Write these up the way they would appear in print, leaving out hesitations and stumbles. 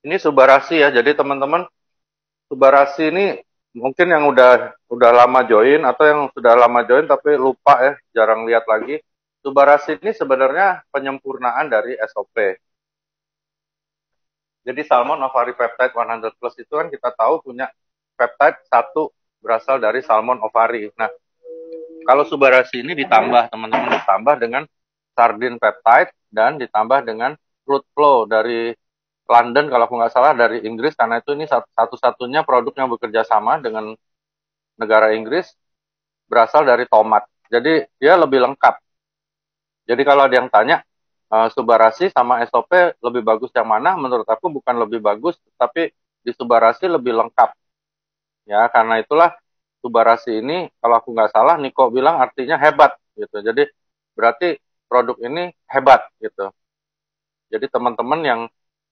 Ini Subarasi ya. Jadi teman-teman, Subarasi ini mungkin yang udah lama join atau yang sudah lama join tapi lupa ya, jarang lihat lagi. Subarasi ini sebenarnya penyempurnaan dari SOP. Jadi Salmon Ovari Peptide 100 Plus itu kan kita tahu punya peptide satu berasal dari Salmon Ovari. Nah, kalau Subarasi ini ditambah, teman-teman, ditambah dengan Sardine Peptide dan ditambah dengan Fruit Flow dari London, kalau aku nggak salah, dari Inggris, karena itu ini satu-satunya produk yang bekerja sama dengan negara Inggris, berasal dari tomat. Jadi dia lebih lengkap. Jadi kalau ada yang tanya, Subarasi sama SOP lebih bagus yang mana? Menurut aku bukan lebih bagus, tapi di Subarasi lebih lengkap. Ya, karena itulah Subarasi ini, kalau aku nggak salah, Niko bilang artinya hebat gitu. Jadi berarti produk ini hebat gitu. Jadi teman-teman yang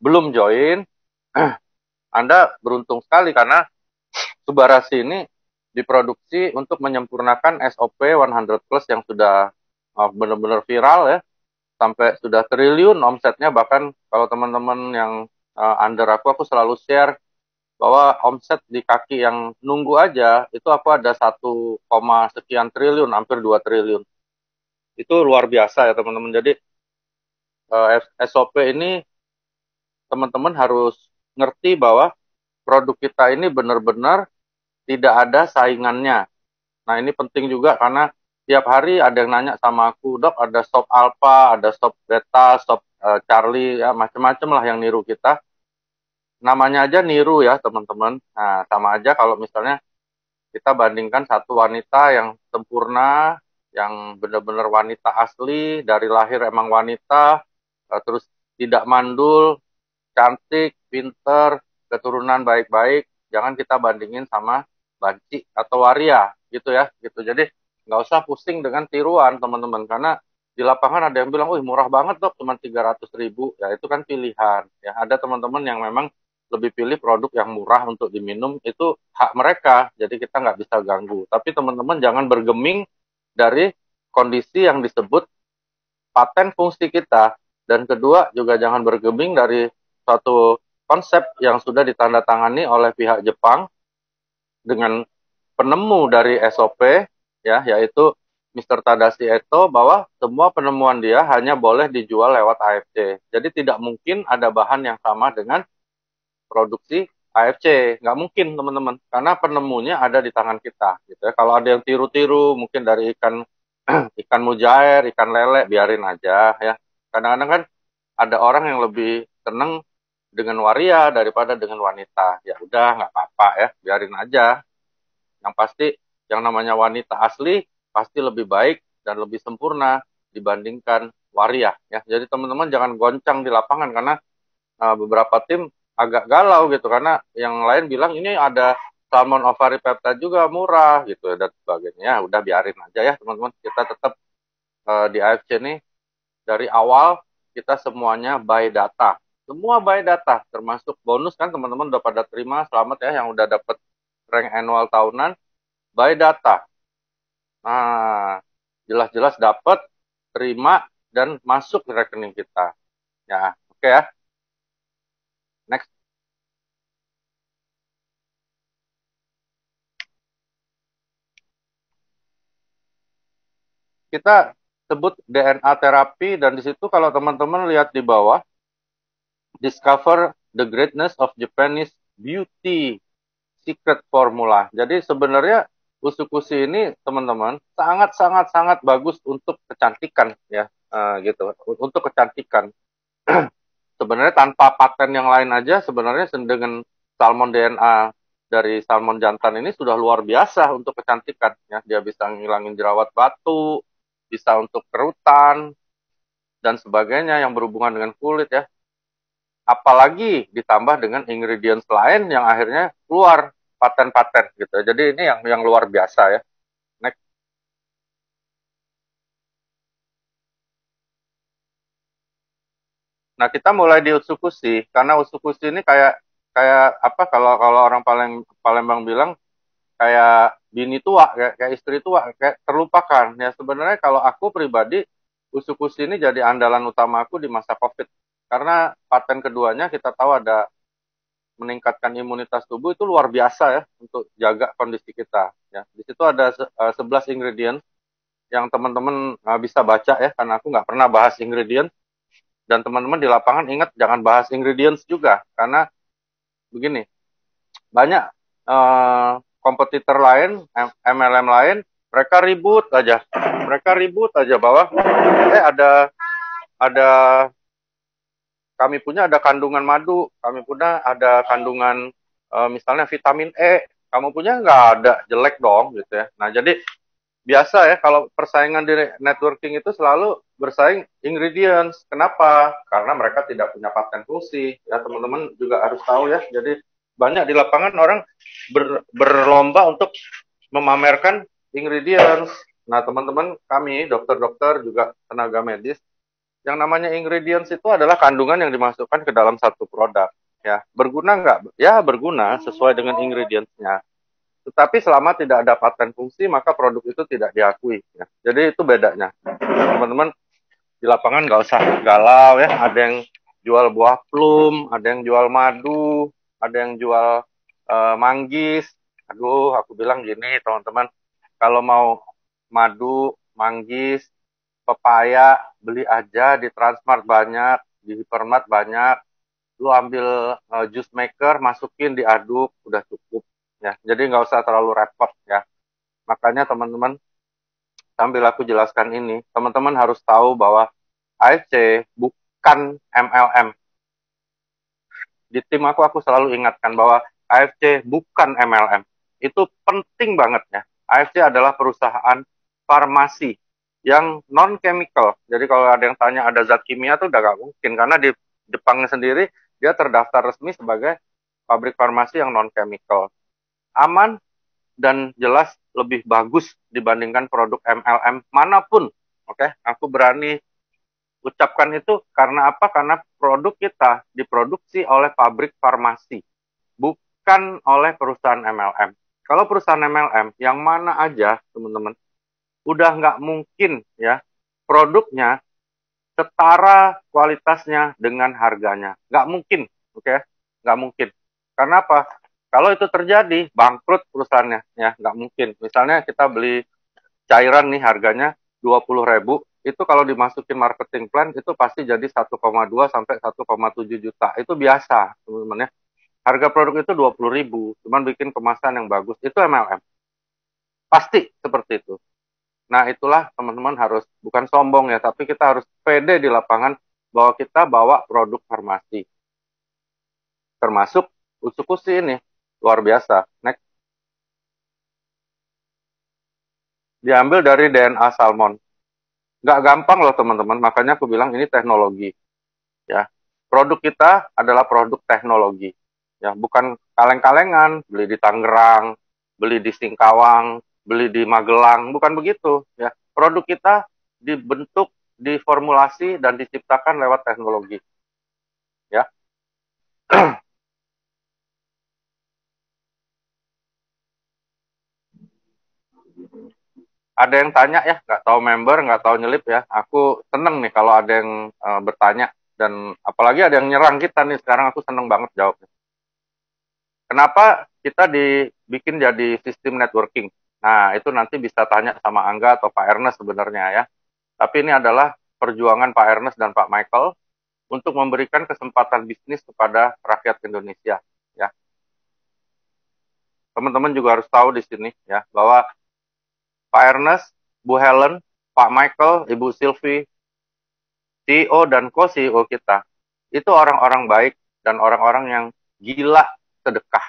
belum join, Anda beruntung sekali karena Subarasi ini diproduksi untuk menyempurnakan SOP 100 Plus yang sudah benar-benar viral ya, sampai sudah triliun omsetnya. Bahkan kalau teman-teman yang under aku selalu share bahwa omset di kaki yang nunggu aja itu aku ada 1, sekian triliun, hampir 2 triliun. Itu luar biasa ya teman-teman. Jadi SOP ini teman-teman harus ngerti bahwa produk kita ini benar-benar tidak ada saingannya. Nah, ini penting juga karena tiap hari ada yang nanya sama aku, "Dok, ada stop alpha, ada stop beta, stop Charlie, ya macam-macam lah yang niru kita." Namanya aja niru ya, teman-teman. Nah, sama aja kalau misalnya kita bandingkan satu wanita yang sempurna, yang benar-benar wanita asli, dari lahir emang wanita, terus tidak mandul, cantik, pinter, keturunan baik-baik, jangan kita bandingin sama banci atau waria gitu ya, gitu. Jadi nggak usah pusing dengan tiruan teman-teman, karena di lapangan ada yang bilang, wih murah banget dok, cuma 300.000. Ya itu kan pilihan ya. Ada teman-teman yang memang lebih pilih produk yang murah untuk diminum, itu hak mereka, jadi kita nggak bisa ganggu. Tapi teman-teman jangan bergeming dari kondisi yang disebut paten fungsi kita, dan kedua juga jangan bergeming dari suatu konsep yang sudah ditandatangani oleh pihak Jepang dengan penemu dari SOP ya, yaitu Mr. Tadashi Eto, bahwa semua penemuan dia hanya boleh dijual lewat AFC. Jadi tidak mungkin ada bahan yang sama dengan produksi AFC, nggak mungkin teman-teman, karena penemunya ada di tangan kita gitu ya. Kalau ada yang tiru-tiru mungkin dari ikan ikan mujair, ikan lele, biarin aja ya. Kadang-kadang kan ada orang yang lebih seneng dengan waria daripada dengan wanita. Ya udah, nggak apa-apa ya, biarin aja. Yang pasti yang namanya wanita asli pasti lebih baik dan lebih sempurna dibandingkan waria ya. Jadi teman-teman jangan goncang di lapangan karena beberapa tim agak galau gitu karena yang lain bilang ini ada salmon ovari peptide juga murah gitu dan sebagainya. Ya udah, biarin aja ya teman-teman. Kita tetap di AFC ini dari awal kita semuanya by data. Semua by data, termasuk bonus kan teman-teman udah pada terima, selamat ya yang udah dapat rank annual tahunan by data. Nah, jelas-jelas dapat, terima, dan masuk ke rekening kita. Ya, oke ya. Next. Kita sebut DNA terapi, dan di situ kalau teman-teman lihat di bawah, discover the greatness of Japanese beauty secret formula. Jadi sebenarnya usukushi ini teman-teman sangat bagus untuk kecantikan ya, gitu. Untuk kecantikan. Sebenarnya tanpa paten yang lain aja sebenarnya dengan salmon DNA dari salmon jantan ini sudah luar biasa untuk kecantikan ya. Dia bisa ngilangin jerawat batu, bisa untuk kerutan dan sebagainya yang berhubungan dengan kulit ya. Apalagi ditambah dengan ingredients lain yang akhirnya keluar paten-paten gitu. Jadi ini yang luar biasa ya. Next. Nah, kita mulai di Utsukushi karena Utsukushi ini kayak kayak apa, kalau kalau orang Palembang bilang kayak bini tua, kayak istri tua, kayak terlupakan. Ya sebenarnya kalau aku pribadi, Utsukushi ini jadi andalan utama aku di masa COVID. Karena paten keduanya kita tahu ada meningkatkan imunitas tubuh itu luar biasa ya untuk jaga kondisi kita. Ya, di situ ada 11 ingredient yang teman-teman bisa baca ya, karena aku nggak pernah bahas ingredient. Dan teman-teman di lapangan ingat jangan bahas ingredients juga, karena begini, banyak kompetitor lain, MLM lain, mereka ribut aja bahwa ada kami punya ada kandungan madu, kami punya ada kandungan misalnya vitamin E, kamu punya nggak ada, jelek dong gitu ya. Nah jadi biasa ya kalau persaingan di networking itu selalu bersaing ingredients. Kenapa? Karena mereka tidak punya paten fungsi. Ya teman-teman juga harus tahu ya. Jadi banyak di lapangan orang berlomba untuk memamerkan ingredients. Nah teman-teman kami dokter-dokter juga tenaga medis, yang namanya ingredients itu adalah kandungan yang dimasukkan ke dalam satu produk. Ya berguna nggak? Ya berguna sesuai dengan ingredientsnya. Tetapi selama tidak ada paten fungsi, maka produk itu tidak diakui. Ya. Jadi itu bedanya. Teman-teman di lapangan nggak usah galau ya. Ada yang jual buah plum, ada yang jual madu, ada yang jual manggis. Aduh, aku bilang gini teman-teman, kalau mau madu, manggis, pepaya, beli aja di Transmart banyak, di Hypermart banyak. Lu ambil juice maker, masukin, diaduk, udah cukup. Ya, jadi nggak usah terlalu repot ya. Makanya teman-teman, sambil aku jelaskan ini, teman-teman harus tahu bahwa AFC bukan MLM. Di tim aku selalu ingatkan bahwa AFC bukan MLM. Itu penting banget ya. AFC adalah perusahaan farmasi yang non-chemical. Jadi kalau ada yang tanya ada zat kimia tuh udah gak mungkin. Karena di Jepangnya sendiri, dia terdaftar resmi sebagai pabrik farmasi yang non-chemical. Aman, dan jelas lebih bagus dibandingkan produk MLM manapun. Oke, aku berani ucapkan itu karena apa? Karena produk kita diproduksi oleh pabrik farmasi, bukan oleh perusahaan MLM. Kalau perusahaan MLM, yang mana aja, teman-teman, udah nggak mungkin ya produknya setara kualitasnya dengan harganya. Nggak mungkin, oke? Nggak mungkin. Karena apa? Kalau itu terjadi, bangkrut perusahaannya, ya nggak mungkin. Misalnya kita beli cairan nih harganya 20.000, itu kalau dimasukin marketing plan itu pasti jadi 1,2 sampai 1,7 juta. Itu biasa, teman-teman ya. Harga produk itu 20.000, cuman bikin kemasan yang bagus. Itu MLM. Pasti seperti itu. Nah, itulah teman-teman harus, bukan sombong ya, tapi kita harus pede di lapangan bahwa kita bawa produk farmasi. Termasuk usukusi ini. Luar biasa. Next. Diambil dari DNA salmon. Nggak gampang loh teman-teman, makanya aku bilang ini teknologi. Ya, produk kita adalah produk teknologi. Ya, bukan kaleng-kalengan, beli di Tangerang, beli di Singkawang, beli di Magelang, bukan begitu. Ya, produk kita dibentuk, diformulasi dan diciptakan lewat teknologi. Ya. Ada yang tanya ya, nggak tahu member, nggak tahu nyelip ya. Aku seneng nih kalau ada yang bertanya, dan apalagi ada yang nyerang kita nih, sekarang aku seneng banget jawabnya. Kenapa kita dibikin jadi sistem networking? Nah, itu nanti bisa tanya sama Angga atau Pak Ernest sebenarnya ya. Tapi ini adalah perjuangan Pak Ernest dan Pak Michael untuk memberikan kesempatan bisnis kepada rakyat Indonesia ya. Teman-teman juga harus tahu di sini ya bahwa Pak Ernest, Bu Helen, Pak Michael, Ibu Sylvie, CEO dan co-CEO kita, itu orang-orang baik dan orang-orang yang gila sedekah.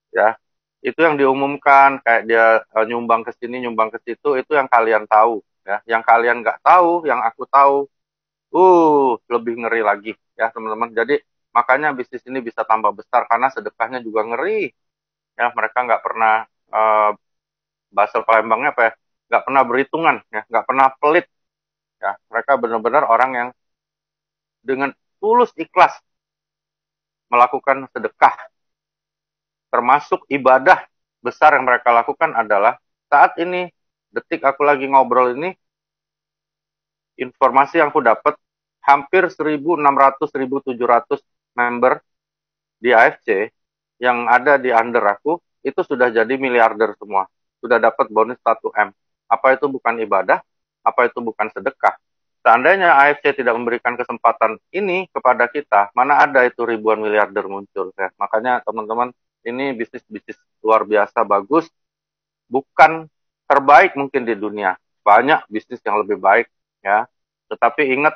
Ya, itu yang diumumkan, kayak dia nyumbang ke sini, nyumbang ke situ, itu yang kalian tahu. Ya. Yang kalian nggak tahu, yang aku tahu, lebih ngeri lagi. Ya, teman-teman. Jadi, makanya bisnis ini bisa tambah besar, karena sedekahnya juga ngeri. Ya, mereka nggak pernah, bahasa Palembangnya apa ya, nggak pernah berhitungan, ya, nggak pernah pelit. Ya, mereka benar-benar orang yang dengan tulus ikhlas melakukan sedekah, termasuk ibadah besar yang mereka lakukan adalah saat ini, detik aku lagi ngobrol ini, informasi yang aku dapat hampir 1.600, 1.700 member di AFC yang ada di under aku itu sudah jadi miliarder semua, sudah dapat bonus 1 M. Apa itu bukan ibadah? Apa itu bukan sedekah? Seandainya AFC tidak memberikan kesempatan ini kepada kita, mana ada itu ribuan miliarder muncul ya. Makanya teman-teman, ini bisnis-bisnis luar biasa bagus, bukan terbaik mungkin di dunia. Banyak bisnis yang lebih baik ya. Tetapi ingat,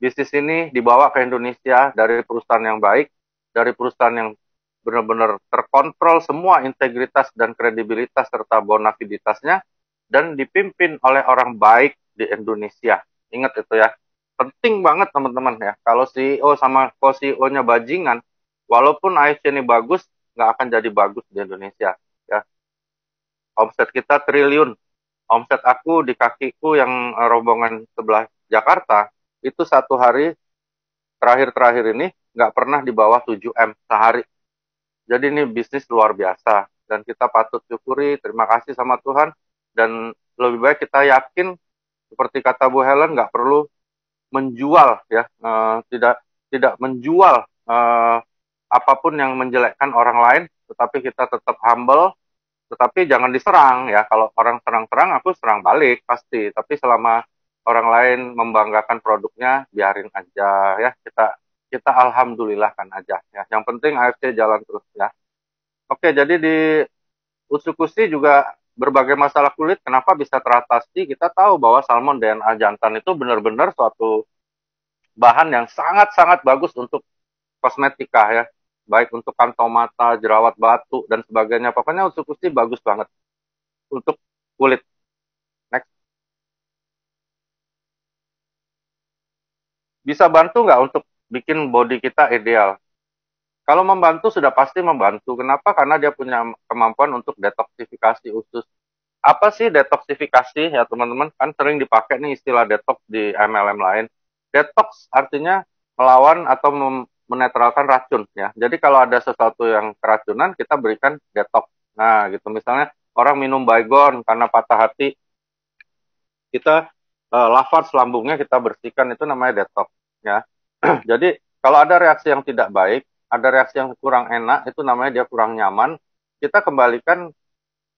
bisnis ini dibawa ke Indonesia dari perusahaan yang baik, dari perusahaan yang benar-benar terkontrol semua integritas dan kredibilitas serta bonafiditasnya, dan dipimpin oleh orang baik di Indonesia. Ingat itu ya. Penting banget teman-teman ya. Kalau CEO sama co-CEO-nya bajingan, walaupun AFC ini bagus, nggak akan jadi bagus di Indonesia. Ya. Omset kita triliun. Omset aku di kakiku yang rombongan sebelah Jakarta, itu satu hari terakhir-terakhir ini nggak pernah di bawah 7 M sehari. Jadi ini bisnis luar biasa. Dan kita patut syukuri, terima kasih sama Tuhan. Dan lebih baik kita yakin, seperti kata Bu Helen, nggak perlu menjual ya, tidak menjual apapun yang menjelekkan orang lain, tetapi kita tetap humble, tetapi jangan diserang ya. Kalau orang serang-serang, aku serang balik pasti. Tapi selama orang lain membanggakan produknya, biarin aja ya. Kita alhamdulillahkan aja ya. Yang penting AFC jalan terus ya. Oke, jadi di Usukusi juga berbagai masalah kulit kenapa bisa teratasi. Kita tahu bahwa salmon DNA jantan itu benar-benar suatu bahan yang sangat-sangat bagus untuk kosmetika ya, baik untuk kantong mata, jerawat batu, dan sebagainya. Pokoknya Usukusi bagus banget untuk kulit. Next. Bisa bantu nggak untuk bikin body kita ideal? Kalau membantu sudah pasti membantu. Kenapa? Karena dia punya kemampuan untuk detoksifikasi usus. Apa sih detoksifikasi ya teman-teman? Kan sering dipakai nih istilah detox di MLM lain. Detox artinya melawan atau menetralkan racun ya. Jadi kalau ada sesuatu yang keracunan, kita berikan detox. Nah, gitu misalnya orang minum Baygon karena patah hati, kita lafaz lambungnya kita bersihkan, itu namanya detox ya. Jadi kalau ada reaksi yang tidak baik, ada reaksi yang kurang enak, itu namanya dia kurang nyaman, kita kembalikan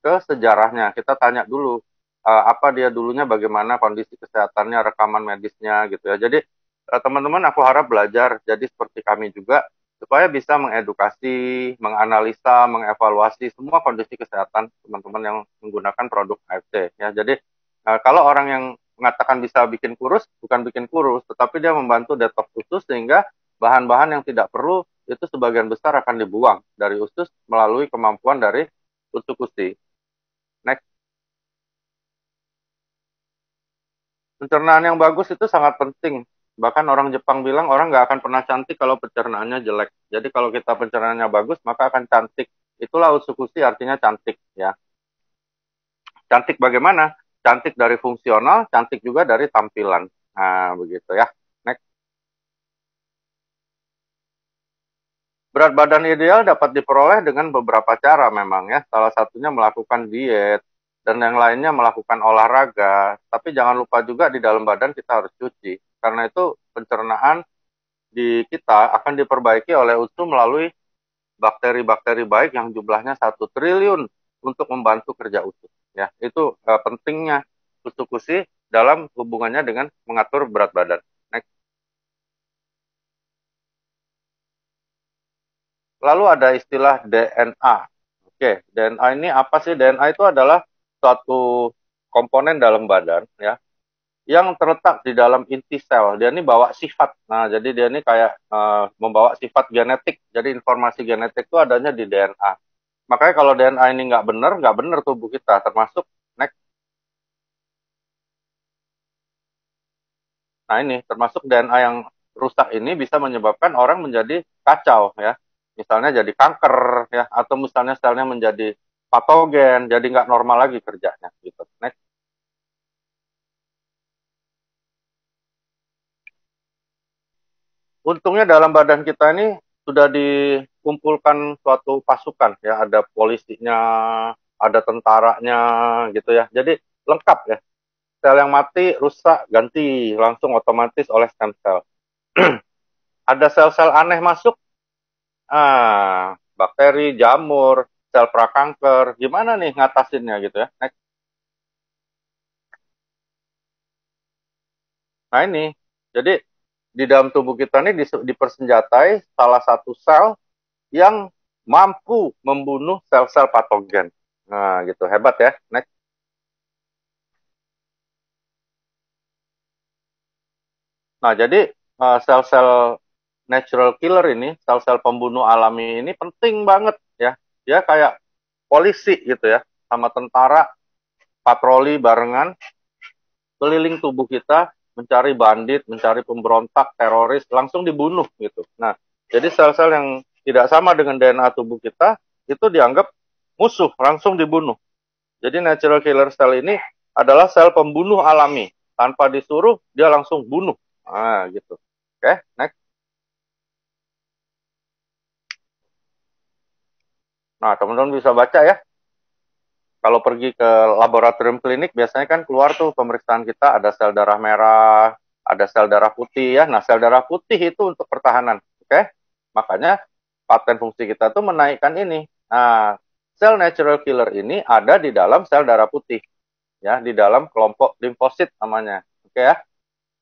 ke sejarahnya. Kita tanya dulu apa dia dulunya, bagaimana kondisi kesehatannya, rekaman medisnya gitu ya. Jadi teman-teman, aku harap belajar jadi seperti kami juga, supaya bisa mengedukasi, menganalisa, mengevaluasi semua kondisi kesehatan teman-teman yang menggunakan produk AFC ya. Jadi kalau orang yang mengatakan bisa bikin kurus, bukan bikin kurus, tetapi dia membantu detox usus, sehingga bahan-bahan yang tidak perlu itu sebagian besar akan dibuang dari usus melalui kemampuan dari Usukusi. Next. Pencernaan yang bagus itu sangat penting. Bahkan orang Jepang bilang orang nggak akan pernah cantik kalau pencernaannya jelek. Jadi kalau kita pencernaannya bagus, maka akan cantik. Itulah Usukusi, artinya cantik ya. Cantik bagaimana? Cantik dari fungsional, cantik juga dari tampilan. Nah, begitu ya. Next. Berat badan ideal dapat diperoleh dengan beberapa cara memang ya. Salah satunya melakukan diet, dan yang lainnya melakukan olahraga. Tapi jangan lupa juga di dalam badan kita harus cuci. Karena itu pencernaan di kita akan diperbaiki oleh usus melalui bakteri-bakteri baik yang jumlahnya 1 triliun untuk membantu kerja usus. Ya, itu pentingnya Usukusi dalam hubungannya dengan mengatur berat badan. Next. Lalu ada istilah DNA. Oke, DNA ini apa sih? DNA itu adalah suatu komponen dalam badan ya, yang terletak di dalam inti sel. Dia ini bawa sifat. Nah, jadi dia ini kayak membawa sifat genetik. Jadi informasi genetik itu adanya di DNA. Makanya kalau DNA ini nggak benar tubuh kita, termasuk next. Nah ini, termasuk DNA yang rusak ini bisa menyebabkan orang menjadi kacau ya. Misalnya jadi kanker ya, atau misalnya selnya menjadi patogen, jadi nggak normal lagi kerjanya gitu. Next. Untungnya dalam badan kita ini sudah dikumpulkan suatu pasukan ya, ada polisinya, ada tentaranya gitu ya. Jadi lengkap ya. Sel yang mati, rusak, ganti langsung otomatis oleh stem cell. Ada sel-sel aneh masuk, Bakteri, jamur, sel prakanker, gimana nih ngatasinnya gitu ya. Next. Nah ini, jadi di dalam tubuh kita ini dipersenjatai salah satu sel yang mampu membunuh sel-sel patogen. Nah gitu, hebat ya. Next. Nah jadi sel-sel natural killer ini, sel-sel pembunuh alami ini penting banget ya. Dia kayak polisi gitu ya, sama tentara patroli barengan keliling tubuh kita mencari bandit, mencari pemberontak, teroris, langsung dibunuh gitu. Nah, jadi sel-sel yang tidak sama dengan DNA tubuh kita itu dianggap musuh, langsung dibunuh. Jadi natural killer cell ini adalah sel pembunuh alami. Tanpa disuruh, dia langsung bunuh. Nah, gitu. Oke, next. Nah, teman-teman bisa baca ya. Kalau pergi ke laboratorium klinik, biasanya kan keluar tuh pemeriksaan kita, ada sel darah merah, ada sel darah putih ya. Nah, sel darah putih itu untuk pertahanan. Oke? Makanya paten fungsi kita tuh menaikkan ini. Nah, sel natural killer ini ada di dalam sel darah putih. Ya, di dalam kelompok limfosit namanya. Oke ya?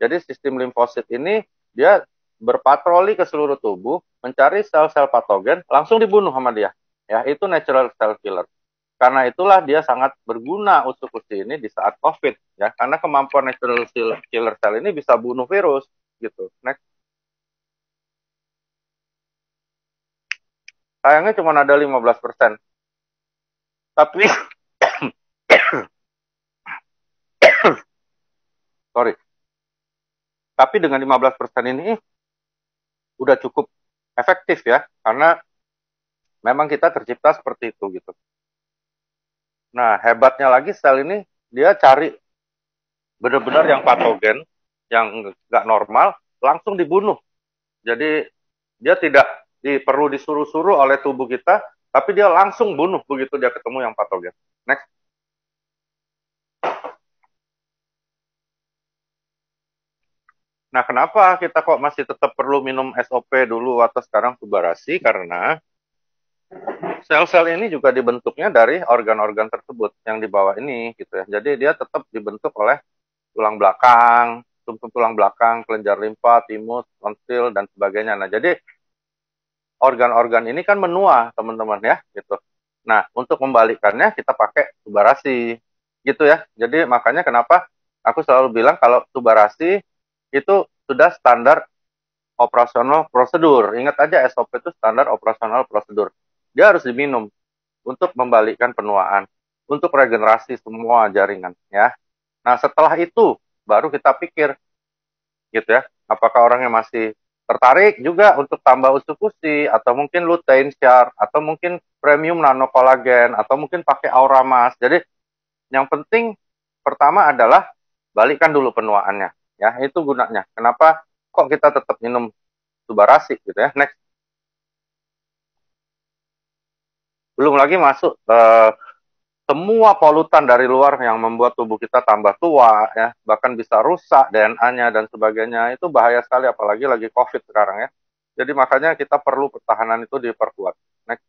Jadi sistem limfosit ini dia berpatroli ke seluruh tubuh, mencari sel-sel patogen, langsung dibunuh sama dia. Ya, itu natural cell killer. Karena itulah dia sangat berguna usus-usus ini di saat COVID ya, karena kemampuan natural killer cell ini bisa bunuh virus gitu. Next. Sayangnya cuma ada 15%. Tapi sorry. Tapi dengan 15% ini udah cukup efektif ya, karena memang kita tercipta seperti itu gitu. Nah, hebatnya lagi sel ini dia cari benar-benar yang patogen, yang nggak normal, langsung dibunuh. Jadi dia tidak perlu disuruh-suruh oleh tubuh kita, tapi dia langsung bunuh begitu dia ketemu yang patogen. Next. Nah, kenapa kita kok masih tetap perlu minum SOP dulu atau sekarang tubarasi? Karena sel-sel ini juga dibentuknya dari organ-organ tersebut yang di bawah ini gitu ya. Jadi dia tetap dibentuk oleh tulang belakang, sumsum tulang belakang, kelenjar limfa, timus, tonsil dan sebagainya. Nah, jadi organ-organ ini kan menua, teman-teman ya, gitu. Nah, untuk membalikannya kita pakai tubarasi, gitu ya. Jadi makanya kenapa aku selalu bilang kalau tubarasi itu sudah standar operasional prosedur. Ingat aja SOP itu standar operasional prosedur. Dia harus diminum untuk membalikkan penuaan, untuk regenerasi semua jaringan, ya. Nah, setelah itu baru kita pikir, gitu ya, apakah orangnya masih tertarik juga untuk tambah usus-usi, atau mungkin lutein share, atau mungkin premium nano kolagen, atau mungkin pakai aura mas. Jadi yang penting pertama adalah balikan dulu penuaannya, ya itu gunanya. Kenapa kok kita tetap minum tubarasi gitu ya. Next. Belum lagi masuk semua polutan dari luar yang membuat tubuh kita tambah tua, ya bahkan bisa rusak DNA-nya dan sebagainya. Itu bahaya sekali, apalagi lagi COVID sekarang ya. Jadi makanya kita perlu pertahanan itu diperkuat. Next.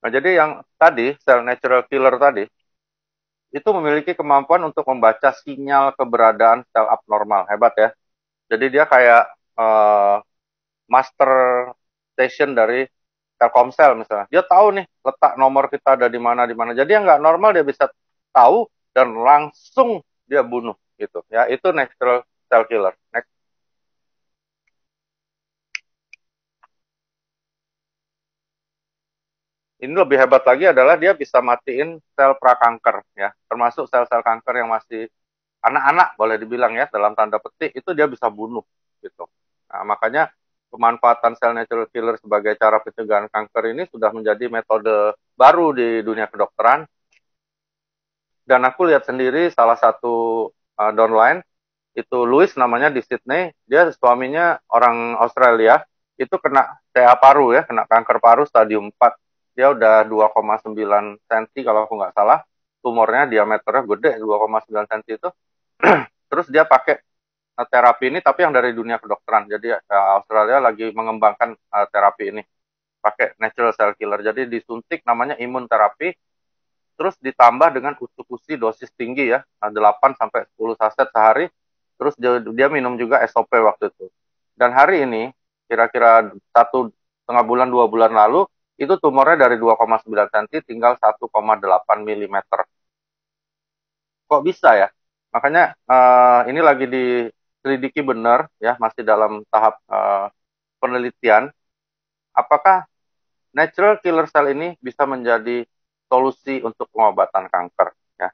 Nah, jadi yang tadi, sel natural killer tadi, itu memiliki kemampuan untuk membaca sinyal keberadaan sel abnormal. Hebat ya. Jadi dia kayak master station dari Telkomsel misalnya. Dia tahu nih letak nomor kita ada di mana di mana. Jadi yang nggak normal dia bisa tahu dan langsung dia bunuh gitu. Ya itu natural cell killer. Next. Ini lebih hebat lagi adalah dia bisa matiin sel prakanker ya, termasuk sel-sel kanker yang masih anak-anak boleh dibilang ya dalam tanda petik itu dia bisa bunuh gitu. Nah, makanya pemanfaatan sel natural killer sebagai cara pencegahan kanker ini sudah menjadi metode baru di dunia kedokteran. Dan aku lihat sendiri salah satu downline itu Louis namanya di Sydney, dia suaminya orang Australia, itu kena TA paru ya, kena kanker paru stadium 4. Dia udah 2,9 cm kalau aku nggak salah, tumornya diameternya gede 2,9 cm itu. Terus dia pakai terapi ini, tapi yang dari dunia kedokteran. Jadi Australia lagi mengembangkan terapi ini pakai natural cell killer. Jadi disuntik namanya imun terapi, terus ditambah dengan usukusi dosis tinggi ya, 8 sampai 10 saset sehari. Terus dia minum juga SOP waktu itu. Dan hari ini kira-kira 1,5 bulan 2 bulan lalu itu tumornya dari 2,9 cm tinggal 1,8 mm. Kok bisa ya? Makanya ini lagi diselidiki benar ya, masih dalam tahap penelitian. Apakah natural killer cell ini bisa menjadi solusi untuk pengobatan kanker ya.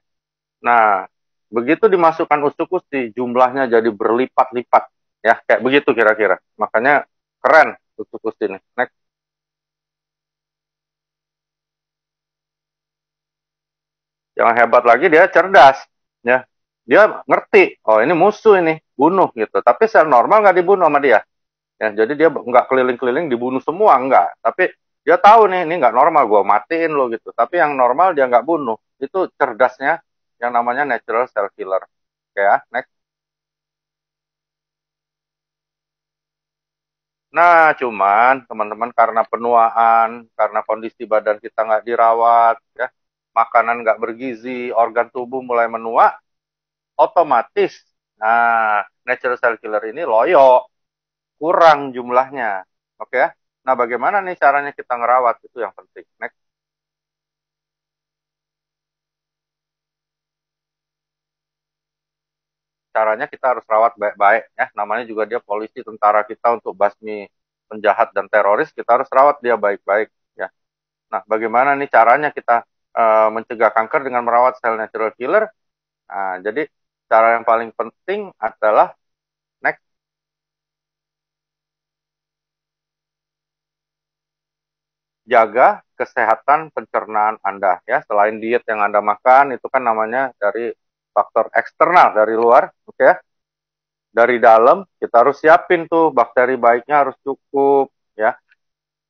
Nah, begitu dimasukkan usukusi jumlahnya jadi berlipat-lipat ya, kayak begitu kira-kira. Makanya keren usukusi ini. Next. Yang hebat lagi dia cerdas ya. Dia ngerti, oh ini musuh ini, bunuh gitu. Tapi sel normal nggak dibunuh sama dia. Ya, jadi dia nggak keliling-keliling dibunuh semua, nggak. Tapi dia tahu nih, ini nggak normal, gue matiin lo gitu. Tapi yang normal dia nggak bunuh. Itu cerdasnya yang namanya natural cell killer. Oke ya, next. Nah, cuman teman-teman karena penuaan, karena kondisi badan kita nggak dirawat, ya, makanan nggak bergizi, organ tubuh mulai menua, otomatis, nah, natural cell killer ini loyo, kurang jumlahnya. Oke ya? Nah, bagaimana nih caranya kita ngerawat? Itu yang penting. Next. Caranya kita harus rawat baik-baik ya. Namanya juga dia polisi tentara kita untuk basmi penjahat dan teroris, kita harus rawat dia baik-baik ya. Nah, bagaimana nih caranya kita mencegah kanker dengan merawat sel natural killer? Nah, jadi cara yang paling penting adalah next, jaga kesehatan pencernaan Anda ya. Selain diet yang Anda makan, itu kan namanya dari faktor eksternal dari luar, oke ya. Dari dalam kita harus siapin tuh bakteri baiknya harus cukup ya.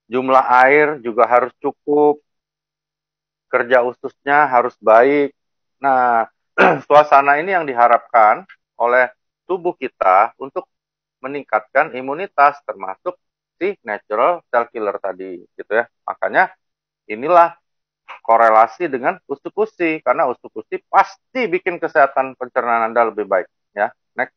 Jumlah air juga harus cukup, kerja ususnya harus baik. Nah, suasana ini yang diharapkan oleh tubuh kita untuk meningkatkan imunitas, termasuk si natural cell killer tadi, gitu ya. Makanya inilah korelasi dengan usukusi, karena usukusi pasti bikin kesehatan pencernaan Anda lebih baik. Ya, next.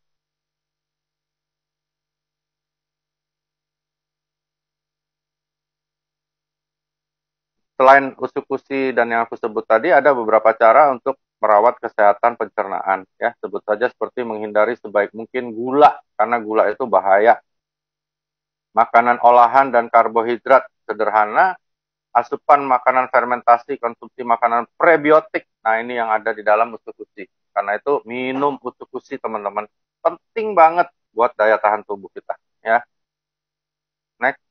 Selain usukusi dan yang aku sebut tadi, ada beberapa cara untuk merawat kesehatan pencernaan. Ya, sebut saja seperti menghindari sebaik mungkin gula, karena gula itu bahaya. Makanan olahan dan karbohidrat sederhana, asupan makanan fermentasi, konsumsi makanan prebiotik. Nah, ini yang ada di dalam usukusi. Karena itu minum usukusi, teman-teman. Penting banget buat daya tahan tubuh kita. Ya, next.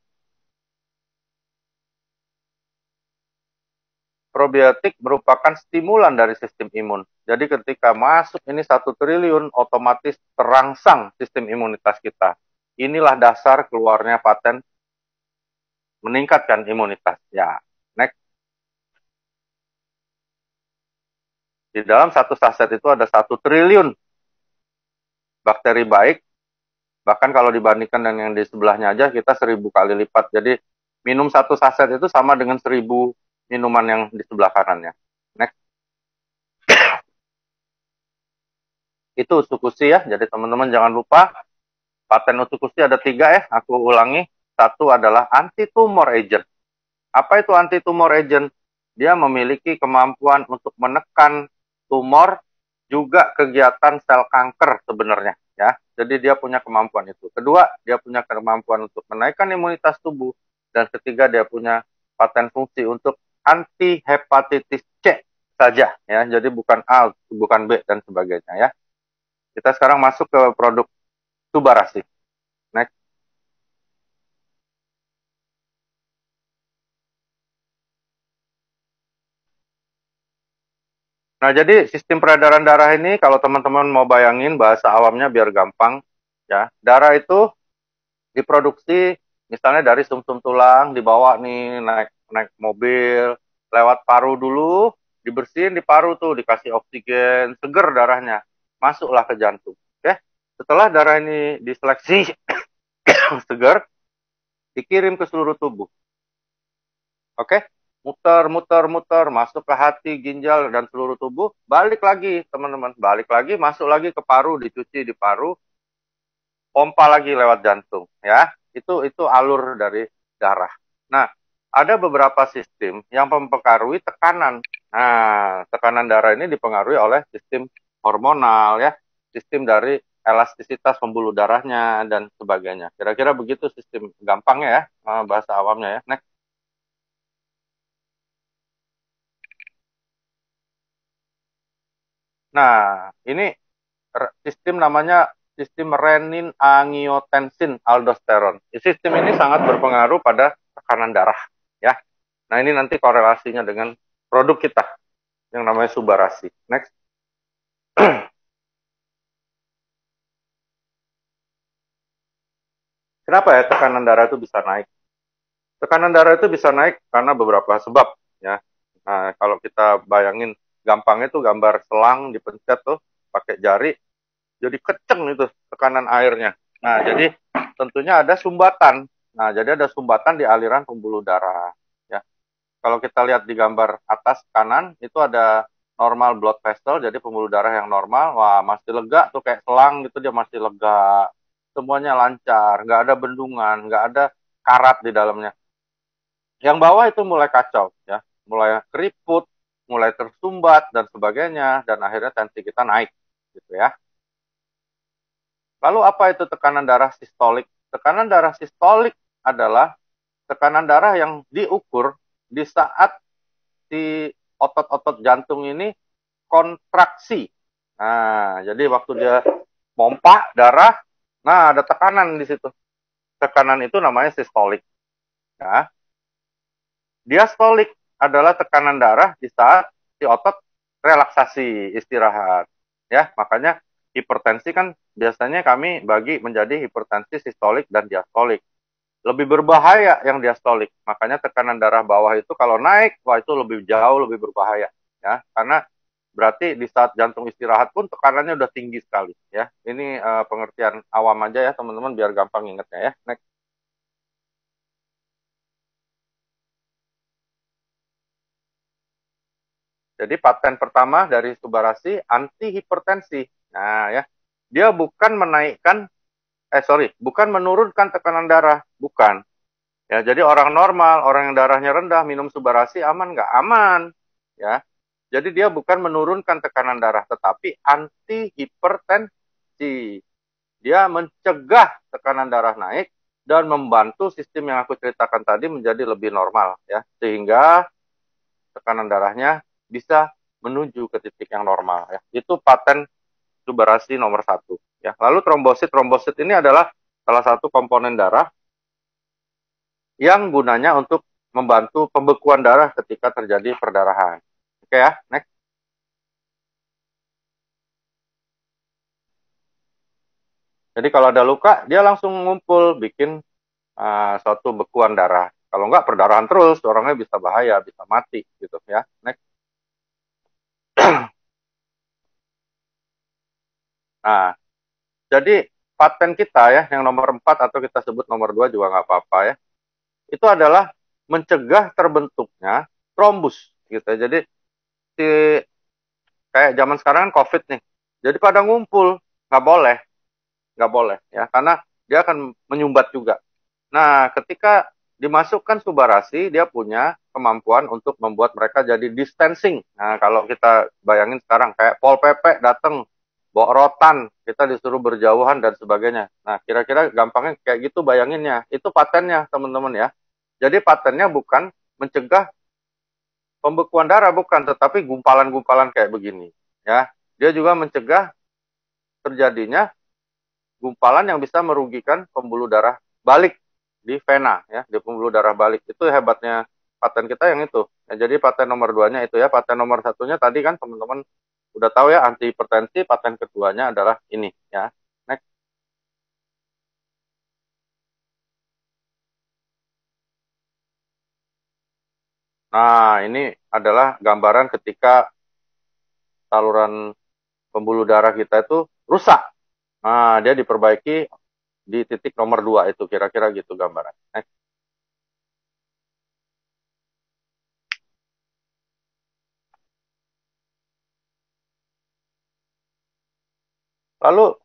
Probiotik merupakan stimulan dari sistem imun. Jadi ketika masuk ini 1 triliun, otomatis terangsang sistem imunitas kita. Inilah dasar keluarnya paten meningkatkan imunitas. Ya, next. Di dalam satu saset itu ada 1 triliun bakteri baik. Bahkan kalau dibandingkan dengan yang di sebelahnya aja, kita 1000 kali lipat. Jadi minum satu saset itu sama dengan 1000 minuman yang di sebelah kanannya. Next. Itu usukusi ya. Jadi teman-teman jangan lupa, paten usukusi ada 3 ya. Aku ulangi. Satu adalah anti-tumor agent. Apa itu anti-tumor agent? Dia memiliki kemampuan untuk menekan tumor, juga kegiatan sel kanker sebenarnya ya. Jadi dia punya kemampuan itu. Kedua, dia punya kemampuan untuk menaikkan imunitas tubuh, dan ketiga dia punya paten fungsi untuk anti hepatitis C saja ya. Jadi bukan A, bukan B dan sebagainya ya. Kita sekarang masuk ke produk Tubarasi. Next. Nah, jadi sistem peredaran darah ini kalau teman-teman mau bayangin bahasa awamnya biar gampang ya. Darah itu diproduksi misalnya dari sumsum tulang, dibawa nih naik naik mobil, lewat paru dulu, dibersihin di paru tuh, dikasih oksigen, seger darahnya, masuklah ke jantung. Oke, Setelah darah ini diseleksi segar, dikirim ke seluruh tubuh. Oke? Muter, masuk ke hati, ginjal, dan seluruh tubuh. Balik lagi, teman-teman. Balik lagi, masuk lagi ke paru, dicuci di paru, pompa lagi lewat jantung. Ya, itu alur dari darah. Nah, ada beberapa sistem yang mempengaruhi tekanan. Nah, tekanan darah ini dipengaruhi oleh sistem hormonal, ya, sistem dari elastisitas pembuluh darahnya dan sebagainya. Kira-kira begitu sistem gampangnya ya, bahasa awamnya ya. Next. Nah, ini sistem namanya sistem renin-angiotensin aldosteron. Sistem ini sangat berpengaruh pada tekanan darah, ya. Nah, ini nanti korelasinya dengan produk kita yang namanya Subarasi. Next. Kenapa ya tekanan darah itu bisa naik? Tekanan darah itu bisa naik karena beberapa sebab, ya. Nah, kalau kita bayangin gampangnya tuh gambar selang dipencet tuh pakai jari, jadi kenceng itu tekanan airnya. Nah, jadi tentunya ada sumbatan. Nah, jadi ada sumbatan di aliran pembuluh darah. Ya, kalau kita lihat di gambar atas kanan itu ada normal blood vessel, jadi pembuluh darah yang normal. Wah, masih lega tuh kayak selang gitu, dia masih lega. Semuanya lancar, nggak ada bendungan, nggak ada karat di dalamnya. Yang bawah itu mulai kacau, ya, mulai keriput, mulai tersumbat dan sebagainya, dan akhirnya tensi kita naik, gitu ya. Lalu apa itu tekanan darah sistolik? Tekanan darah sistolik adalah tekanan darah yang diukur di saat si otot-otot jantung ini kontraksi. Nah, jadi waktu dia pompa darah, nah ada tekanan di situ. Tekanan itu namanya sistolik. Ya. Diastolik adalah tekanan darah di saat si otot relaksasi, istirahat. Ya, makanya hipertensi kan biasanya kami bagi menjadi hipertensi sistolik dan diastolik. Lebih berbahaya yang diastolik. Makanya tekanan darah bawah itu kalau naik, wah itu lebih jauh lebih berbahaya, ya. Karena berarti di saat jantung istirahat pun tekanannya udah tinggi sekali, ya. Ini pengertian awam aja ya teman-teman biar gampang ingetnya ya. Next. Jadi paten pertama dari Subarasi anti hipertensi. Nah, ya. Dia bukan menaikkan bukan menurunkan tekanan darah, bukan. Ya, jadi orang normal, orang yang darahnya rendah minum Subarasi aman nggak? Aman, ya. Jadi dia bukan menurunkan tekanan darah, tetapi anti hipertensi. Dia mencegah tekanan darah naik dan membantu sistem yang aku ceritakan tadi menjadi lebih normal, ya. Sehingga tekanan darahnya bisa menuju ke titik yang normal, ya. Itu paten Subarasi nomor 1, ya. Lalu trombosit ini adalah salah satu komponen darah yang gunanya untuk membantu pembekuan darah ketika terjadi perdarahan. Oke ya, next. Jadi kalau ada luka, dia langsung ngumpul bikin suatu bekuan darah. Kalau enggak perdarahan terus, orangnya bisa bahaya, bisa mati gitu ya. Next. Nah, jadi paten kita ya, yang nomor 4 atau kita sebut nomor 2 juga nggak apa-apa ya. Itu adalah mencegah terbentuknya trombus gitu ya. Jadi si kayak zaman sekarang kan COVID nih. Jadi pada ngumpul, nggak boleh ya, karena dia akan menyumbat juga. Nah, ketika dimasukkan Subarasi, dia punya kemampuan untuk membuat mereka jadi distancing. Nah, kalau kita bayangin sekarang kayak Pol PP datang bawa rotan, kita disuruh berjauhan dan sebagainya. Nah, kira-kira gampangnya kayak gitu bayanginnya. Itu patennya, teman-teman ya. Jadi patennya bukan mencegah pembekuan darah, bukan, tetapi gumpalan-gumpalan kayak begini. Ya, dia juga mencegah terjadinya gumpalan yang bisa merugikan pembuluh darah balik di vena, ya, di pembuluh darah balik. Itu hebatnya paten kita yang itu. Ya, jadi paten nomor 2-nya itu ya. Paten nomor 1-nya tadi kan teman-teman udah tahu ya, anti hipertensi. Paten keduanya adalah ini ya. Next. Nah, ini adalah gambaran ketika saluran pembuluh darah kita itu rusak. Nah, dia diperbaiki di titik nomor 2 itu, kira-kira gitu gambaran. Next. Lalu,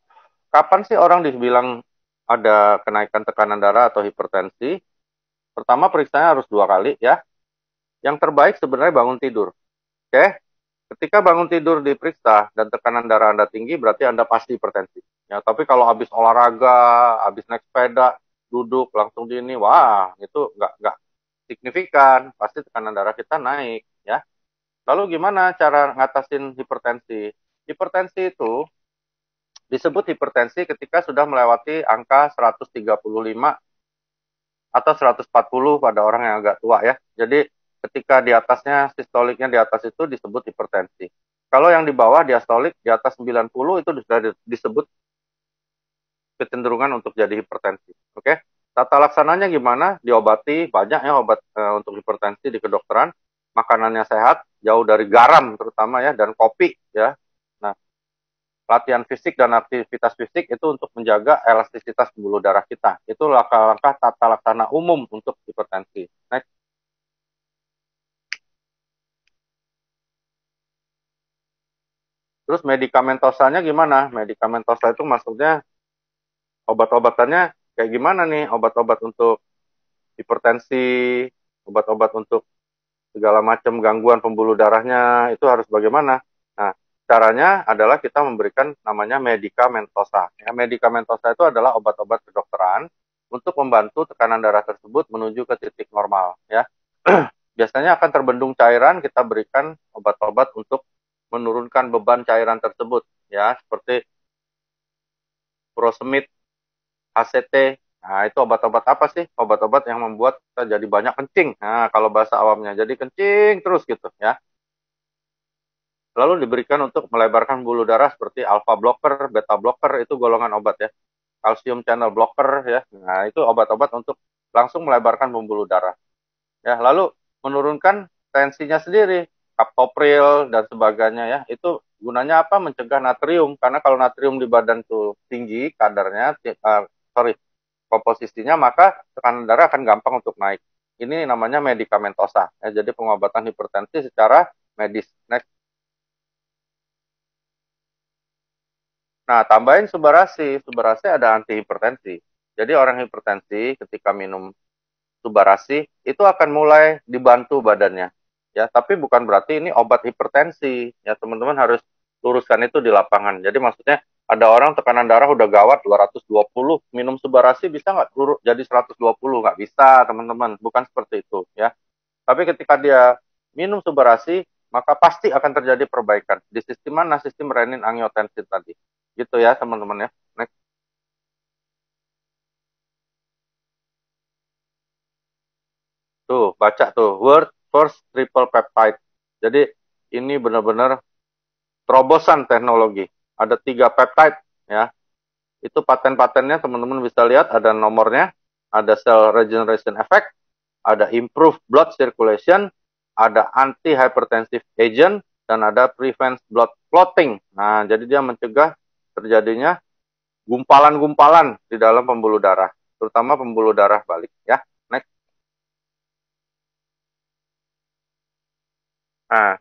kapan sih orang dibilang ada kenaikan tekanan darah atau hipertensi? Pertama, periksanya harus 2 kali ya. Yang terbaik sebenarnya bangun tidur. Oke? Ketika bangun tidur diperiksa dan tekanan darah Anda tinggi, berarti Anda pasti hipertensi. Ya, tapi kalau habis olahraga, habis naik sepeda, duduk langsung di ini, wah, itu nggak signifikan. Pasti tekanan darah kita naik, ya. Lalu gimana cara ngatasin hipertensi? Hipertensi itu disebut hipertensi ketika sudah melewati angka 135 atau 140 pada orang yang agak tua ya. Jadi ketika di atasnya sistoliknya di atas itu disebut hipertensi. Kalau yang di bawah diastolik di atas 90 itu sudah disebut kecenderungan untuk jadi hipertensi. Oke. Tata laksananya gimana? Diobati, banyak ya obat untuk hipertensi di kedokteran. Makanannya sehat, jauh dari garam terutama ya, dan kopi ya. Nah, latihan fisik dan aktivitas fisik itu untuk menjaga elastisitas pembuluh darah kita. Itu langkah-langkah tata laksana umum untuk hipertensi. Next. Terus medikamentosanya gimana? Medikamentosa itu maksudnya obat-obatannya kayak gimana nih? Obat-obat untuk hipertensi, obat-obat untuk segala macam gangguan pembuluh darahnya itu harus bagaimana? Nah, caranya adalah kita memberikan namanya medikamentosa. Ya, medikamentosa itu adalah obat-obat kedokteran untuk membantu tekanan darah tersebut menuju ke titik normal. Ya, biasanya akan terbendung cairan, kita berikan obat-obat untuk menurunkan beban cairan tersebut. Ya, seperti furosemid, ACT. Nah, itu obat-obat apa sih? Obat-obat yang membuat kita jadi banyak kencing. Nah, kalau bahasa awamnya, jadi kencing terus gitu ya. Lalu diberikan untuk melebarkan buluh darah seperti alpha blocker, beta blocker, itu golongan obat ya. Calcium channel blocker ya. Nah, itu obat-obat untuk langsung melebarkan pembuluh darah. Ya, lalu menurunkan tensinya sendiri, captopril dan sebagainya ya. Itu gunanya apa? Mencegah natrium, karena kalau natrium di badan tuh tinggi kadarnya, komposisinya, maka tekanan darah akan gampang untuk naik. Ini namanya medikamentosa. Ya, jadi pengobatan hipertensi secara medis. Next. Nah, tambahin subarasi. Subarasi ada antihipertensi. Jadi orang hipertensi ketika minum subarasi itu akan mulai dibantu badannya. Ya, tapi bukan berarti ini obat hipertensi. Ya, teman-teman harus luruskan itu di lapangan. Jadi maksudnya ada orang tekanan darah udah gawat 220, minum subarasi bisa nggak turun jadi 120? Nggak bisa, teman-teman. Bukan seperti itu. Ya, tapi ketika dia minum subarasi, maka pasti akan terjadi perbaikan. Di sistem mana? Sistem renin angiotensin tadi. Gitu ya, teman-teman ya. Next. Tuh, baca tuh. World first triple peptide. Jadi, ini benar-benar terobosan teknologi. Ada 3 peptide ya. Itu paten-patennya teman-teman bisa lihat, ada nomornya, ada cell regeneration effect, ada improve blood circulation, ada anti-hypertensive agent, dan ada prevent blood clotting. Nah, jadi dia mencegah terjadinya gumpalan-gumpalan di dalam pembuluh darah, terutama pembuluh darah balik ya. Next. Nah,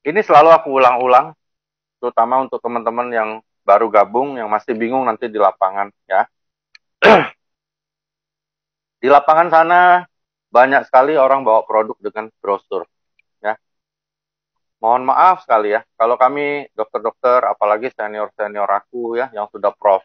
ini selalu aku ulang-ulang, terutama untuk teman-teman yang baru gabung, yang masih bingung nanti di lapangan ya. Di lapangan sana banyak sekali orang bawa produk dengan brosur ya. Mohon maaf sekali ya, kalau kami dokter-dokter, apalagi senior-senior aku ya, yang sudah prof,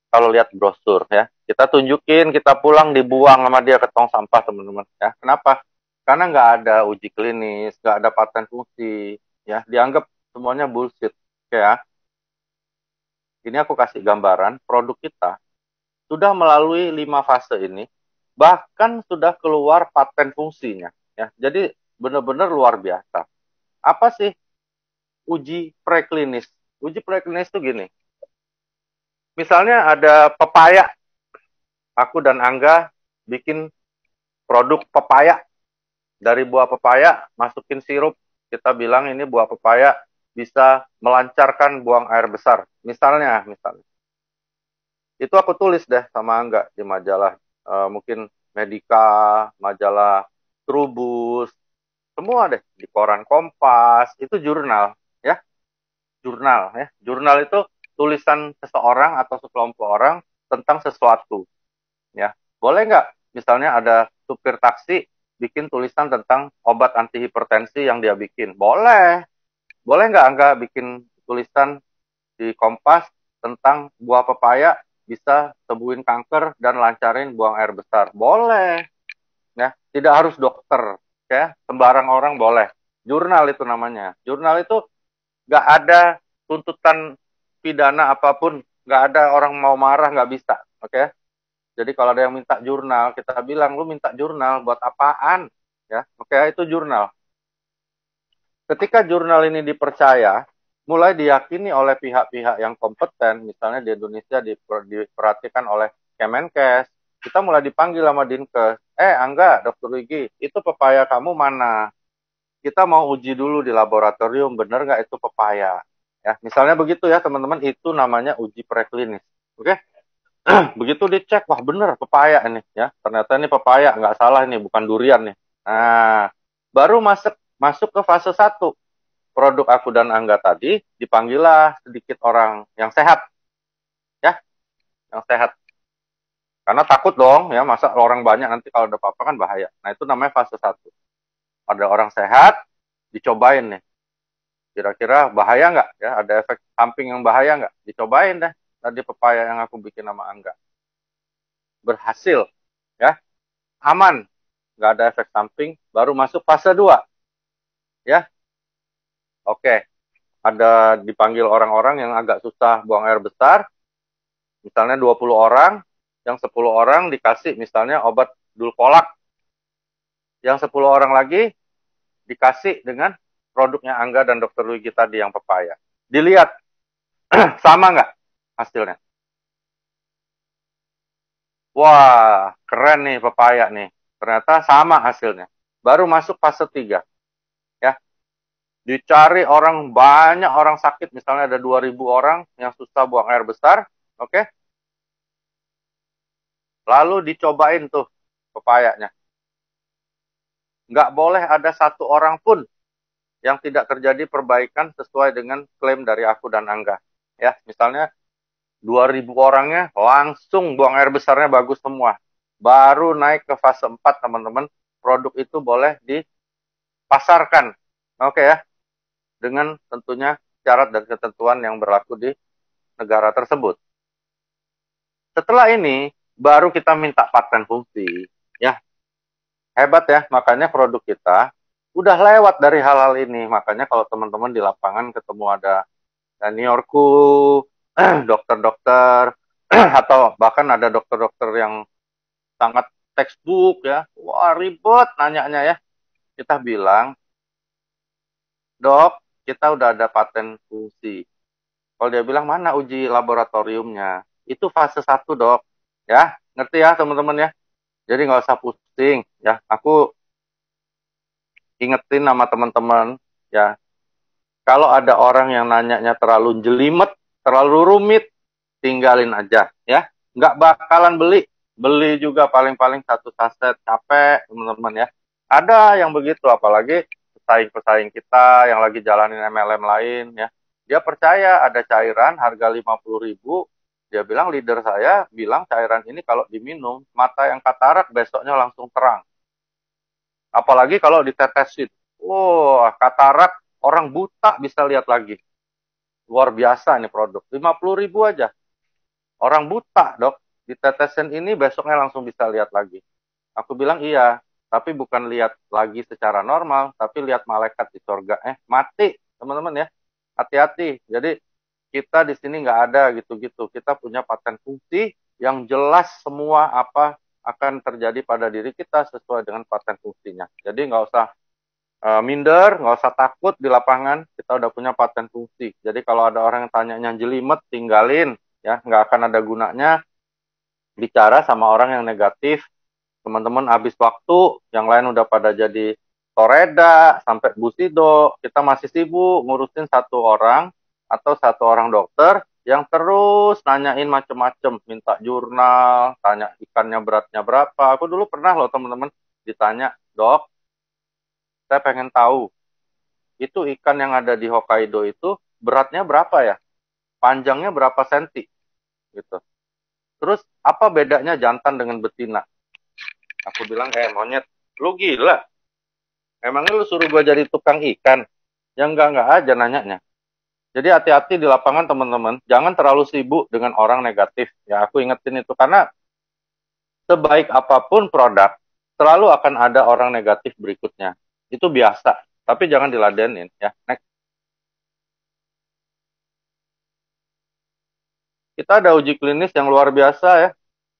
kalau lihat brosur ya, kita tunjukin, kita pulang dibuang sama dia ke tong sampah, teman-teman ya. Kenapa? Karena nggak ada uji klinis, nggak ada paten fungsi ya, dianggap semuanya bullshit ya. Ini aku kasih gambaran, produk kita sudah melalui 5 fase ini, bahkan sudah keluar paten fungsinya ya. Jadi benar-benar luar biasa. Apa sih uji preklinis? Uji preklinis itu gini, misalnya ada pepaya, aku dan Angga bikin produk pepaya, dari buah pepaya masukin sirup, kita bilang ini buah pepaya bisa melancarkan buang air besar. Misalnya. Itu aku tulis deh sama Angga di majalah, mungkin Medika, majalah Trubus, semua deh, di koran Kompas, itu jurnal, ya. Jurnal, ya. Jurnal itu tulisan seseorang atau sekelompok orang tentang sesuatu, ya. Boleh nggak? Misalnya ada supir taksi bikin tulisan tentang obat antihipertensi yang dia bikin. Boleh. Boleh nggak Angga bikin tulisan di Kompas tentang buah pepaya bisa sembuhin kanker dan lancarin buang air besar? Boleh. Ya, tidak harus dokter, ya. Sembarang orang boleh. Jurnal itu namanya. Jurnal itu nggak ada tuntutan pidana apapun, nggak ada orang mau marah, nggak bisa. Oke? Jadi kalau ada yang minta jurnal, kita bilang, lu minta jurnal buat apaan? Ya, oke, itu jurnal. Ketika jurnal ini dipercaya, mulai diyakini oleh pihak-pihak yang kompeten, misalnya di Indonesia diperhatikan oleh Kemenkes, kita mulai dipanggil sama Dinkes, Angga, Dokter Wigi, itu pepaya kamu mana? Kita mau uji dulu di laboratorium, bener nggak itu pepaya? Ya, misalnya begitu ya teman-teman, itu namanya uji preklinis. Oke? Begitu dicek, wah bener pepaya ini ya, ternyata ini pepaya, nggak salah ini, bukan durian nih. Nah, baru masuk ke fase 1. Produk aku dan Angga tadi dipanggillah sedikit orang yang sehat, ya, yang sehat. Karena takut dong, ya, masa orang banyak nanti kalau ada apa-apa kan bahaya. Nah, itu namanya fase 1. Ada orang sehat, dicobain nih. Kira-kira bahaya nggak? Ya, ada efek samping yang bahaya nggak? Dicobain deh. Tadi pepaya yang aku bikin sama Angga. Berhasil, ya, aman, nggak ada efek samping, baru masuk fase 2. Ya, oke. Ada dipanggil orang-orang yang agak susah buang air besar, misalnya 20 orang, yang 10 orang dikasih misalnya obat dulkolak, yang 10 orang lagi dikasih dengan produknya Angga dan Dokter Luigi tadi yang pepaya. Dilihat, sama nggak hasilnya? Wah, keren nih pepaya nih. Ternyata sama hasilnya. Baru masuk fase 3. Ya. Dicari orang, banyak orang sakit, misalnya ada 2.000 orang yang susah buang air besar. Oke. Lalu dicobain tuh pepayanya. Nggak boleh ada satu orang pun yang tidak terjadi perbaikan sesuai dengan klaim dari aku dan Angga. Ya, misalnya 2.000 orangnya langsung buang air besarnya bagus semua. Baru naik ke fase 4, teman-teman. Produk itu boleh dipasarkan. Oke ya. Dengan tentunya syarat dan ketentuan yang berlaku di negara tersebut. Setelah ini, baru kita minta paten fungsi. Ya, hebat ya. Makanya produk kita udah lewat dari hal-hal ini. Makanya kalau teman-teman di lapangan ketemu ada seniorku, dokter-dokter, atau bahkan ada dokter-dokter yang sangat textbook ya, wah ribet nanyanya ya. Kita bilang, dok, kita udah ada paten fungsi. Kalau dia bilang, mana uji laboratoriumnya? Itu fase 1, dok. Ya, ngerti ya teman-teman ya? Jadi nggak usah pusing ya. Aku ingetin sama teman-teman ya, kalau ada orang yang nanyanya terlalu jelimet, terlalu rumit, tinggalin aja ya. Nggak bakalan beli. Beli juga paling-paling 1 saset, capek teman-teman ya. Ada yang begitu, apalagi pesaing-pesaing kita yang lagi jalanin MLM lain ya. Dia percaya ada cairan harga 50.000. Dia bilang, leader saya bilang cairan ini kalau diminum, mata yang katarak besoknya langsung terang. Apalagi kalau ditetesin. Wah, katarak orang buta bisa lihat lagi. Luar biasa ini produk. 50.000 aja. Orang buta, dok. Ditetesin ini besoknya langsung bisa lihat lagi. Aku bilang iya, tapi bukan lihat lagi secara normal, tapi lihat malaikat di surga. Mati, teman-teman ya. Hati-hati. Jadi kita di sini nggak ada gitu-gitu. Kita punya paten fungsi yang jelas semua apa akan terjadi pada diri kita sesuai dengan paten fungsinya. Jadi nggak usah minder, nggak usah takut di lapangan. Kita udah punya paten fungsi. Jadi kalau ada orang yang tanyanya jelimet, tinggalin. Ya, nggak akan ada gunanya bicara sama orang yang negatif. Teman-teman habis waktu, yang lain udah pada jadi Toreda sampai Bu Sido, kita masih sibuk ngurusin satu orang atau satu orang dokter yang terus nanyain macem-macem, minta jurnal, tanya ikannya beratnya berapa. Aku dulu pernah loh teman-teman ditanya, dok, saya pengen tahu itu ikan yang ada di Hokkaido itu beratnya berapa ya, panjangnya berapa senti, gitu. Terus apa bedanya jantan dengan betina? Aku bilang, monyet, lu gila. Emangnya lu suruh gue jadi tukang ikan? Ya enggak aja nanyanya. Jadi hati-hati di lapangan teman-teman, jangan terlalu sibuk dengan orang negatif. Ya aku ingetin itu karena sebaik apapun produk, selalu akan ada orang negatif berikutnya. Itu biasa, tapi jangan diladenin ya. Next. Kita ada uji klinis yang luar biasa ya.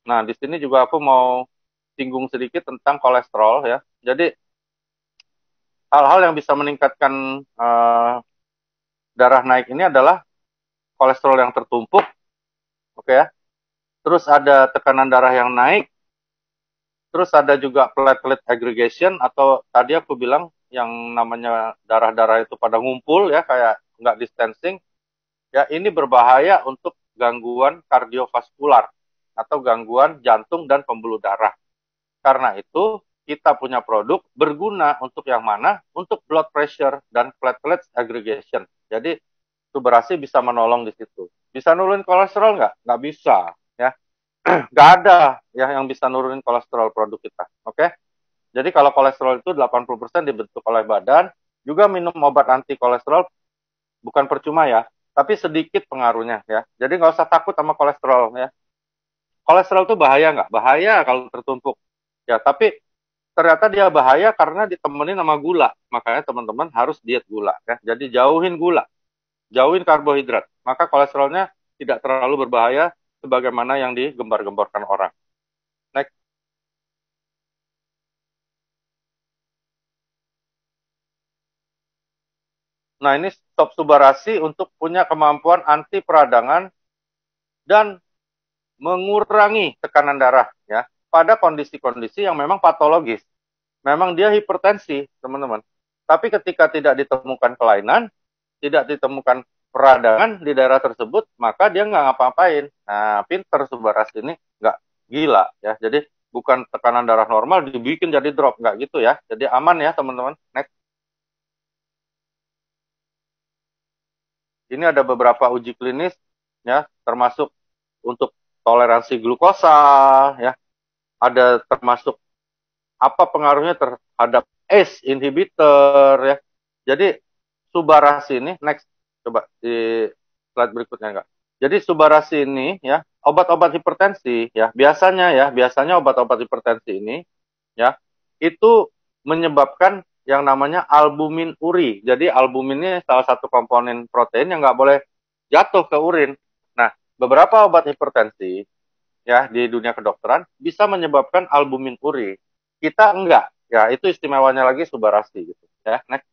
Nah, di sini juga aku mau singgung sedikit tentang kolesterol ya. Jadi hal-hal yang bisa meningkatkan darah naik ini adalah kolesterol yang tertumpuk, oke ya. Terus ada tekanan darah yang naik, terus ada juga platelet aggregation atau tadi aku bilang yang namanya darah-darah itu pada ngumpul ya, kayak nggak distancing. Ya ini berbahaya untuk gangguan kardiovaskular atau gangguan jantung dan pembuluh darah. Karena itu kita punya produk berguna untuk yang mana? Untuk blood pressure dan platelet aggregation. Jadi Subarasi bisa menolong di situ. Bisa nurunin kolesterol nggak? Nggak bisa. Ya. Nggak ada ya yang bisa nurunin kolesterol produk kita. Oke? Jadi kalau kolesterol itu 80% dibentuk oleh badan, juga minum obat anti kolesterol bukan percuma ya, tapi sedikit pengaruhnya ya. Jadi nggak usah takut sama kolesterol ya. Kolesterol itu bahaya nggak? Bahaya kalau tertumpuk. Ya, tapi ternyata dia bahaya karena ditemenin sama gula. Makanya teman-teman harus diet gula ya. Jadi jauhin gula, jauhin karbohidrat. Maka kolesterolnya tidak terlalu berbahaya sebagaimana yang digembar-gemborkan orang. Next. Nah, ini stop Subarasi untuk punya kemampuan anti peradangan dan mengurangi tekanan darah ya pada kondisi-kondisi yang memang patologis. Memang dia hipertensi, teman-teman. Tapi ketika tidak ditemukan kelainan, tidak ditemukan peradangan di daerah tersebut, maka dia nggak ngapa-ngapain. Nah, pinter Subarasi ini nggak gila ya. Jadi bukan tekanan darah normal dibikin jadi drop, nggak gitu ya. Jadi aman ya teman-teman. Next. Ini ada beberapa uji klinis ya, termasuk untuk toleransi glukosa ya. Ada termasuk apa pengaruhnya terhadap ACE inhibitor ya. Jadi Subarasi ini next, coba di slide berikutnya enggak. Jadi Subarasi ini ya, obat-obat hipertensi ya, biasanya obat-obat hipertensi ini ya, itu menyebabkan yang namanya albumin uri. Jadi albumin ini salah satu komponen protein yang nggak boleh jatuh ke urin. Nah, beberapa obat hipertensi ya di dunia kedokteran bisa menyebabkan albumin uri. Kita enggak. Ya, itu istimewanya lagi Subarasi gitu ya. Next.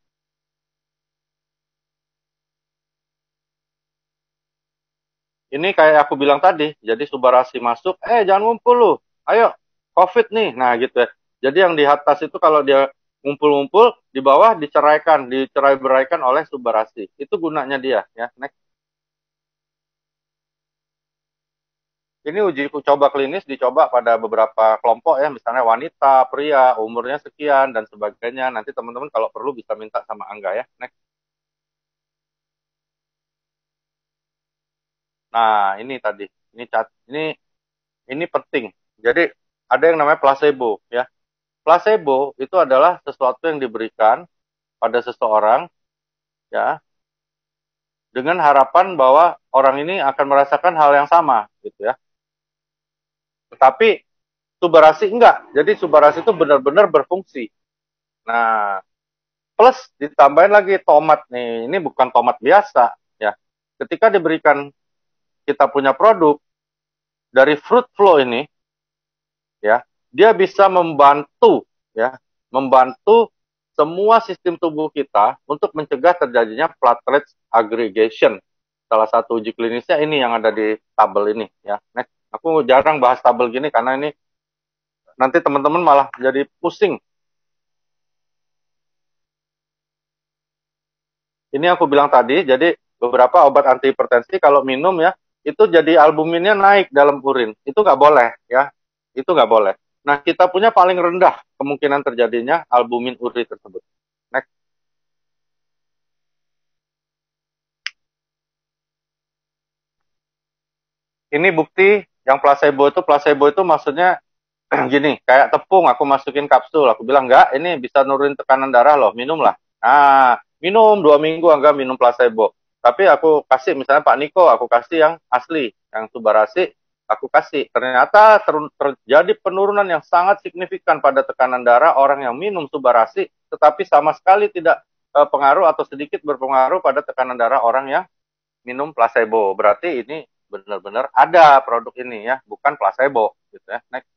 Ini kayak aku bilang tadi, jadi Subarasi masuk, jangan ngumpul lu, ayo COVID nih, nah gitu ya. Jadi yang di atas itu kalau dia ngumpul-ngumpul, di bawah dicerai-beraikan oleh Subarasi. Itu gunanya dia ya. Next. Ini uji coba klinis dicoba pada beberapa kelompok ya, misalnya wanita, pria, umurnya sekian, dan sebagainya. Nanti teman-teman kalau perlu bisa minta sama Angga ya. Next. Nah, ini tadi, ini penting. Jadi ada yang namanya placebo ya. Placebo itu adalah sesuatu yang diberikan pada seseorang ya dengan harapan bahwa orang ini akan merasakan hal yang sama gitu ya. Tetapi Subarasi enggak. Jadi Subarasi itu benar-benar berfungsi. Nah, plus ditambahin lagi tomat nih. Ini bukan tomat biasa ya. Ketika diberikan kita punya produk dari fruit flow ini ya, dia bisa membantu semua sistem tubuh kita untuk mencegah terjadinya platelet aggregation. Salah satu uji klinisnya ini yang ada di tabel ini ya. Next. Aku jarang bahas tabel gini karena ini nanti teman-teman malah jadi pusing. Ini aku bilang tadi, jadi beberapa obat antihipertensi kalau minum ya, itu jadi albuminnya naik dalam urin. Itu nggak boleh ya, itu nggak boleh. Nah, kita punya paling rendah kemungkinan terjadinya albumin uri tersebut. Next. Ini bukti yang placebo itu maksudnya gini, kayak tepung aku masukin kapsul, aku bilang enggak, ini bisa nurunin tekanan darah loh, minumlah. Nah, minum 2 minggu enggak minum placebo. Tapi aku kasih misalnya Pak Niko, aku kasih yang asli, yang Subarasi, aku kasih. Ternyata terjadi penurunan yang sangat signifikan pada tekanan darah orang yang minum Subarasi, tetapi sama sekali tidak pengaruh atau sedikit berpengaruh pada tekanan darah orang yang minum placebo. Berarti ini benar-benar ada produk ini ya, bukan placebo gitu ya. Next.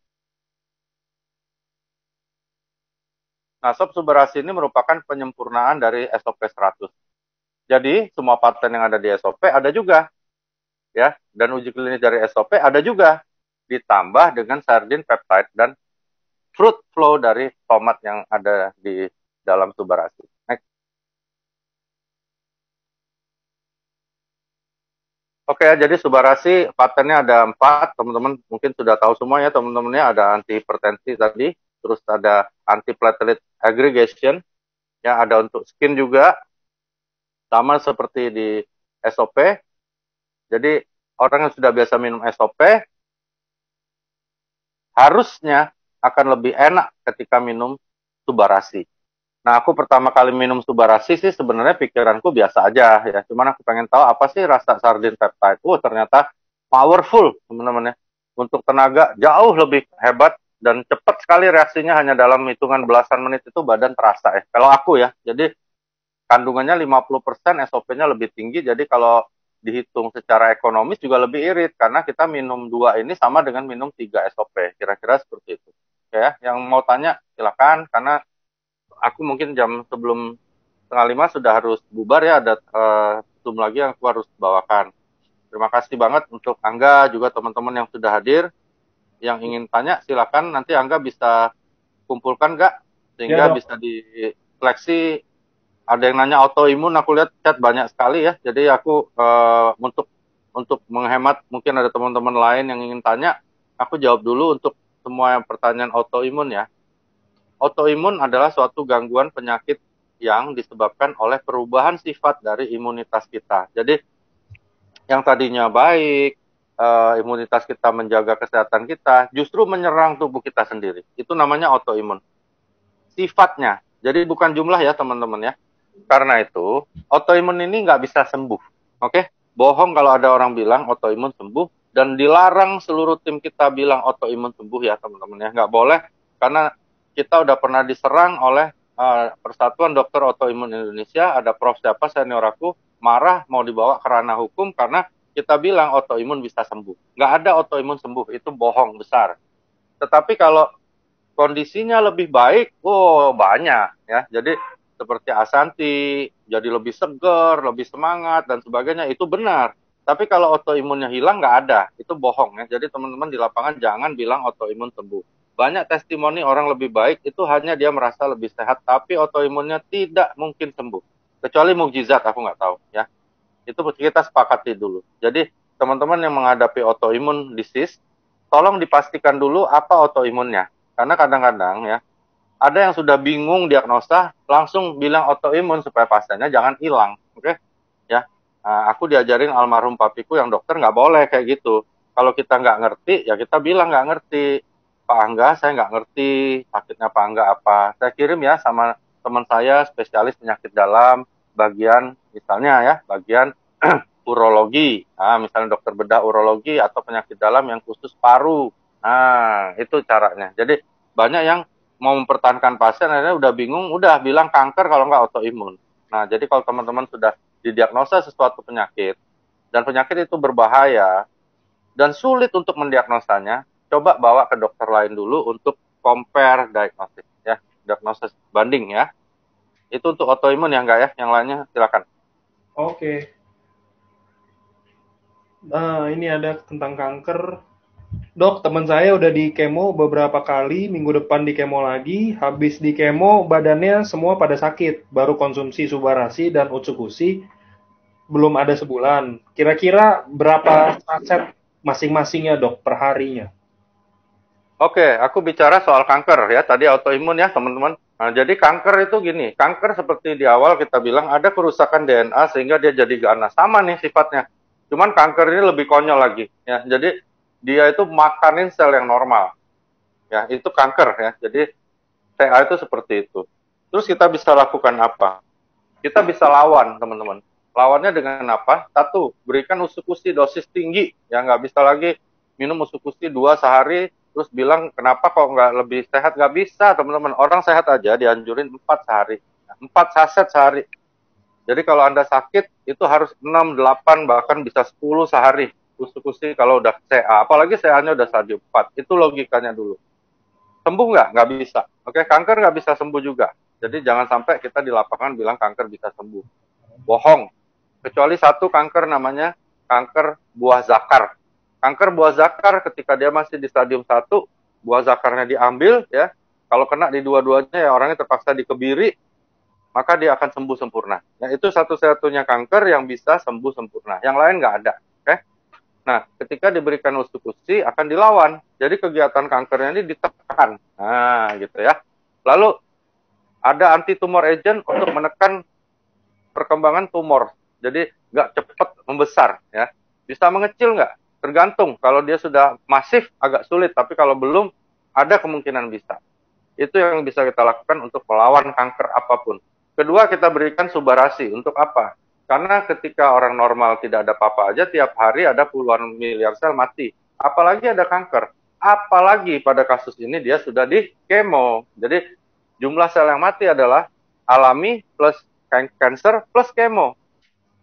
Nah, sob Subarasi ini merupakan penyempurnaan dari SOP 100. Jadi, semua paten yang ada di SOP ada juga, ya, dan uji klinis dari SOP ada juga, ditambah dengan sardin peptide dan fruit flow dari tomat yang ada di dalam Subarasi. Next. Oke, jadi Subarasi patennya ada 4, teman-teman mungkin sudah tahu semua ya, teman-temannya ada anti-hipertensi tadi, terus ada anti-platelet aggregation, ya ada untuk skin juga, sama seperti di SOP. Jadi orang yang sudah biasa minum SOP harusnya akan lebih enak ketika minum Subarasi. Nah, aku pertama kali minum Subarasi sih sebenarnya pikiranku biasa aja ya. Cuman aku pengen tahu apa sih rasa sardin peptide. Ternyata powerful teman-teman ya. Untuk tenaga jauh lebih hebat dan cepat sekali reaksinya, hanya dalam hitungan belasan menit itu badan terasa ya. Kalau aku ya. Jadi kandungannya 50%, SOP-nya lebih tinggi. Jadi kalau dihitung secara ekonomis juga lebih irit, karena kita minum 2 ini sama dengan minum 3 SOP. Kira-kira seperti itu. Ya, yang mau tanya silakan, karena aku mungkin jam sebelum 4:30 sudah harus bubar ya, ada Zoom lagi yang aku harus bawakan. Terima kasih banget untuk Angga, juga teman-teman yang sudah hadir. Yang ingin tanya silakan, nanti Angga bisa kumpulkan nggak, Ya, sehingga dok. bisa diseleksi. Ada yang nanya autoimun, aku lihat chat banyak sekali ya. Jadi aku untuk menghemat, mungkin ada teman-teman lain yang ingin tanya, aku jawab dulu untuk semua yang pertanyaan autoimun ya. Autoimun adalah suatu gangguan penyakit yang disebabkan oleh perubahan sifat dari imunitas kita. Jadi yang tadinya baik, imunitas kita menjaga kesehatan kita, justru menyerang tubuh kita sendiri. Itu namanya autoimun. Sifatnya. Jadi bukan jumlah ya teman-teman ya. Karena itu, autoimun ini nggak bisa sembuh. Oke? Bohong kalau ada orang bilang autoimun sembuh, dan dilarang seluruh tim kita bilang autoimun sembuh ya teman-teman ya. Nggak boleh, karena kita udah pernah diserang oleh Persatuan Dokter Autoimun Indonesia, ada Prof siapa senior aku, marah mau dibawa ke ranah hukum karena kita bilang autoimun bisa sembuh. Nggak ada autoimun sembuh, itu bohong besar. Tetapi kalau kondisinya lebih baik, banyak ya. Jadi seperti Asanti, jadi lebih segar, lebih semangat dan sebagainya, itu benar. Tapi kalau autoimunnya hilang, nggak ada, itu bohong ya. Jadi teman-teman di lapangan jangan bilang autoimun sembuh. Banyak testimoni orang lebih baik itu hanya dia merasa lebih sehat, tapi autoimunnya tidak mungkin sembuh. Kecuali mukjizat, aku nggak tahu ya. Itu kita sepakati dulu. Jadi teman-teman yang menghadapi autoimun disease, tolong dipastikan dulu apa autoimunnya. Karena kadang-kadang ya, ada yang sudah bingung diagnosa, langsung bilang autoimun supaya pasiennya jangan hilang. Oke? Ya. Nah, aku diajarin almarhum papiku yang dokter nggak boleh kayak gitu. Kalau kita nggak ngerti, ya kita bilang nggak ngerti. Pak Angga, saya nggak ngerti sakitnya Pak Angga apa. Saya kirim ya sama teman saya spesialis penyakit dalam, bagian misalnya ya, bagian urologi. Nah, misalnya dokter bedah urologi atau penyakit dalam yang khusus paru. Nah, itu caranya. Jadi banyak yang mau mempertahankan pasien akhirnya udah bingung, udah bilang kanker kalau nggak autoimun. Nah, jadi kalau teman-teman sudah didiagnosa sesuatu penyakit, dan penyakit itu berbahaya dan sulit untuk mendiagnosanya, coba bawa ke dokter lain dulu untuk compare diagnosis ya, diagnosis banding ya. Itu untuk autoimun ya, enggak ya? Yang lainnya silakan. Oke. Nah, ini ada tentang kanker. Dok, teman saya udah di kemo beberapa kali, minggu depan di kemo lagi, habis di kemo badannya semua pada sakit, baru konsumsi Subarasi dan Utsukushi, belum ada sebulan. Kira-kira berapa saset masing-masingnya dok per harinya? Oke, aku bicara soal kanker ya. Tadi autoimun ya, teman-teman. Nah, jadi kanker itu gini, kanker seperti di awal kita bilang ada kerusakan DNA sehingga dia jadi ganas. Sama nih sifatnya. Cuman kanker ini lebih konyol lagi ya. Jadi dia itu makanin sel yang normal. Ya, itu kanker ya. Jadi TA itu seperti itu. Terus kita bisa lakukan apa? Kita bisa lawan, teman-teman. Lawannya dengan apa? Satu, berikan usukusi dosis tinggi. Ya, nggak bisa lagi minum usukusi 2 sehari, terus bilang, kenapa kok nggak lebih sehat? Nggak bisa, teman-teman. Orang sehat aja dianjurin 4 sehari. 4 saset sehari. Jadi kalau Anda sakit, itu harus 6, 8, bahkan bisa 10 sehari. Usukusi kalau udah CA. Apalagi CA-nya udah stadium 4. Itu logikanya dulu. Sembuh nggak? Nggak bisa. Oke, kanker nggak bisa sembuh juga. Jadi jangan sampai kita di lapangan bilang kanker bisa sembuh. Bohong. Kecuali satu kanker namanya kanker buah zakar. Kanker buah zakar ketika dia masih di stadium 1, buah zakarnya diambil ya. Kalau kena di dua-duanya ya orangnya terpaksa dikebiri, maka dia akan sembuh sempurna. Ya, itu satu-satunya kanker yang bisa sembuh sempurna. Yang lain nggak ada. Oke? Nah, ketika diberikan usukusi akan dilawan. Jadi kegiatan kankernya ini ditekan. Nah, gitu ya. Lalu ada anti tumor agent untuk menekan perkembangan tumor. Jadi nggak cepat membesar ya. Bisa mengecil nggak? Tergantung. Kalau dia sudah masif agak sulit, tapi kalau belum ada kemungkinan bisa. Itu yang bisa kita lakukan untuk melawan kanker apapun. Kedua, kita berikan subarasi. Untuk apa? Karena ketika orang normal tidak ada apa-apa aja, tiap hari ada puluhan miliar sel mati. Apalagi ada kanker. Apalagi pada kasus ini dia sudah di kemo. Jadi jumlah sel yang mati adalah alami plus cancer plus kemo.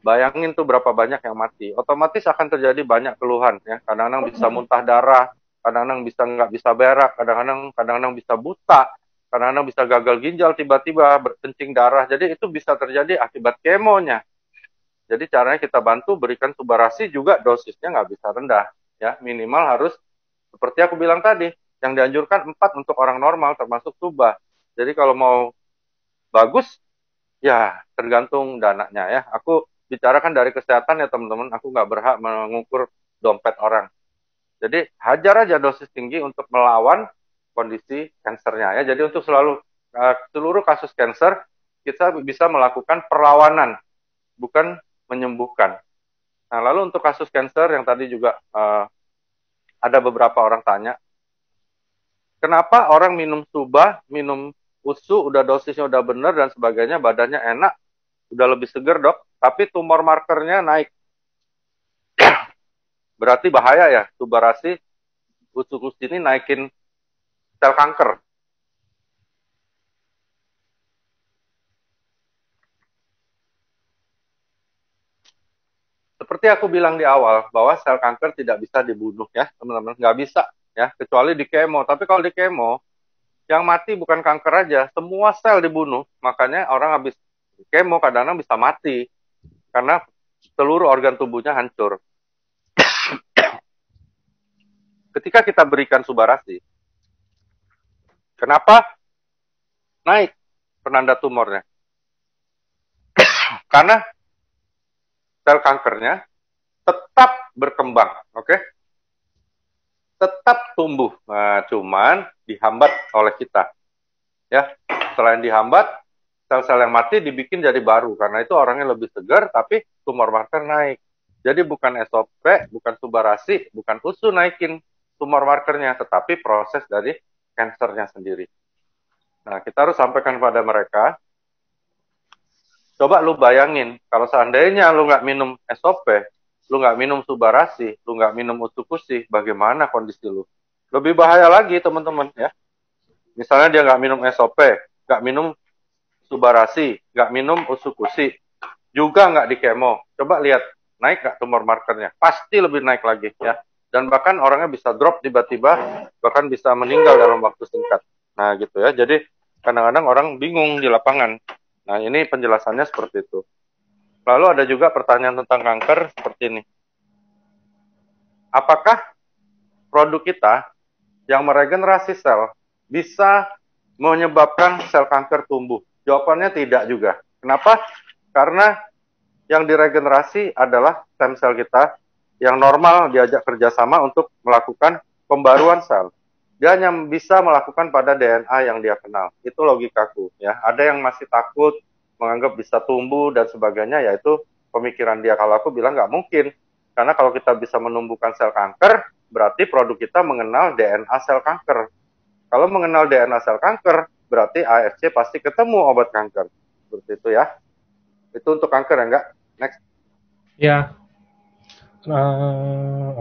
Bayangin tuh berapa banyak yang mati. Otomatis akan terjadi banyak keluhan ya. Kadang-kadang bisa muntah darah, kadang-kadang bisa nggak bisa berak, kadang-kadang bisa buta, kadang-kadang bisa gagal ginjal tiba-tiba berkencing darah. Jadi itu bisa terjadi akibat kemonya. Jadi caranya kita bantu berikan subarasi juga dosisnya nggak bisa rendah ya. Minimal harus seperti aku bilang tadi, yang dianjurkan 4 untuk orang normal termasuk subah. Jadi kalau mau bagus ya tergantung dananya ya. Aku bicarakan dari kesehatan ya teman-teman. Aku nggak berhak mengukur dompet orang. Jadi hajar aja dosis tinggi untuk melawan kondisi kansernya ya. Jadi untuk seluruh kasus kanker kita bisa melakukan perlawanan, bukan menyembuhkan. Nah lalu untuk kasus kanker yang tadi juga ada beberapa orang tanya, kenapa orang minum subah, minum usu, udah dosisnya udah benar dan sebagainya, badannya enak, udah lebih seger dok, tapi tumor markernya naik. Berarti bahaya ya, subarasi usus ini naikin sel kanker. Seperti aku bilang di awal, bahwa sel kanker tidak bisa dibunuh ya teman-teman, nggak bisa ya, kecuali di kemo. Tapi kalau di kemo, yang mati bukan kanker aja, semua sel dibunuh. Makanya orang habis kemo kadang-kadang bisa mati, karena seluruh organ tubuhnya hancur. Ketika kita berikan subarasi, kenapa naik penanda tumornya? Karena sel kankernya tetap berkembang, oke? Tetap tumbuh. Nah, cuman dihambat oleh kita. Ya, selain dihambat, sel-sel yang mati dibikin jadi baru karena itu orangnya lebih segar tapi tumor marker naik. Jadi bukan SOP, bukan subarasi, bukan usu naikin tumor markernya, tetapi proses dari kansernya sendiri. Nah, kita harus sampaikan pada mereka, coba lu bayangin, kalau seandainya lu nggak minum SOP, lu nggak minum subarasi, lu nggak minum usukusi, bagaimana kondisi lu? Lebih bahaya lagi, teman-teman, ya. Misalnya dia nggak minum SOP, nggak minum subarasi, nggak minum usukusi, juga nggak di kemo. Coba lihat, naik nggak tumor markernya? Pasti lebih naik lagi, ya. Dan bahkan orangnya bisa drop tiba-tiba, bahkan bisa meninggal dalam waktu singkat. Nah, gitu ya. Jadi, kadang-kadang orang bingung di lapangan. Nah, ini penjelasannya seperti itu. Lalu ada juga pertanyaan tentang kanker seperti ini. Apakah produk kita yang meregenerasi sel bisa menyebabkan sel kanker tumbuh? Jawabannya tidak juga. Kenapa? Karena yang diregenerasi adalah stem-sel kita yang normal diajak kerjasama untuk melakukan pembaruan sel. Dia hanya bisa melakukan pada DNA yang dia kenal. Itu logikaku. Ya. Ada yang masih takut, menganggap bisa tumbuh dan sebagainya, yaitu pemikiran dia. Kalau aku bilang nggak mungkin. Karena kalau kita bisa menumbuhkan sel kanker, berarti produk kita mengenal DNA sel kanker. Kalau mengenal DNA sel kanker, berarti ASC pasti ketemu obat kanker. Seperti itu ya. Itu untuk kanker ya, enggak? Next. Ya.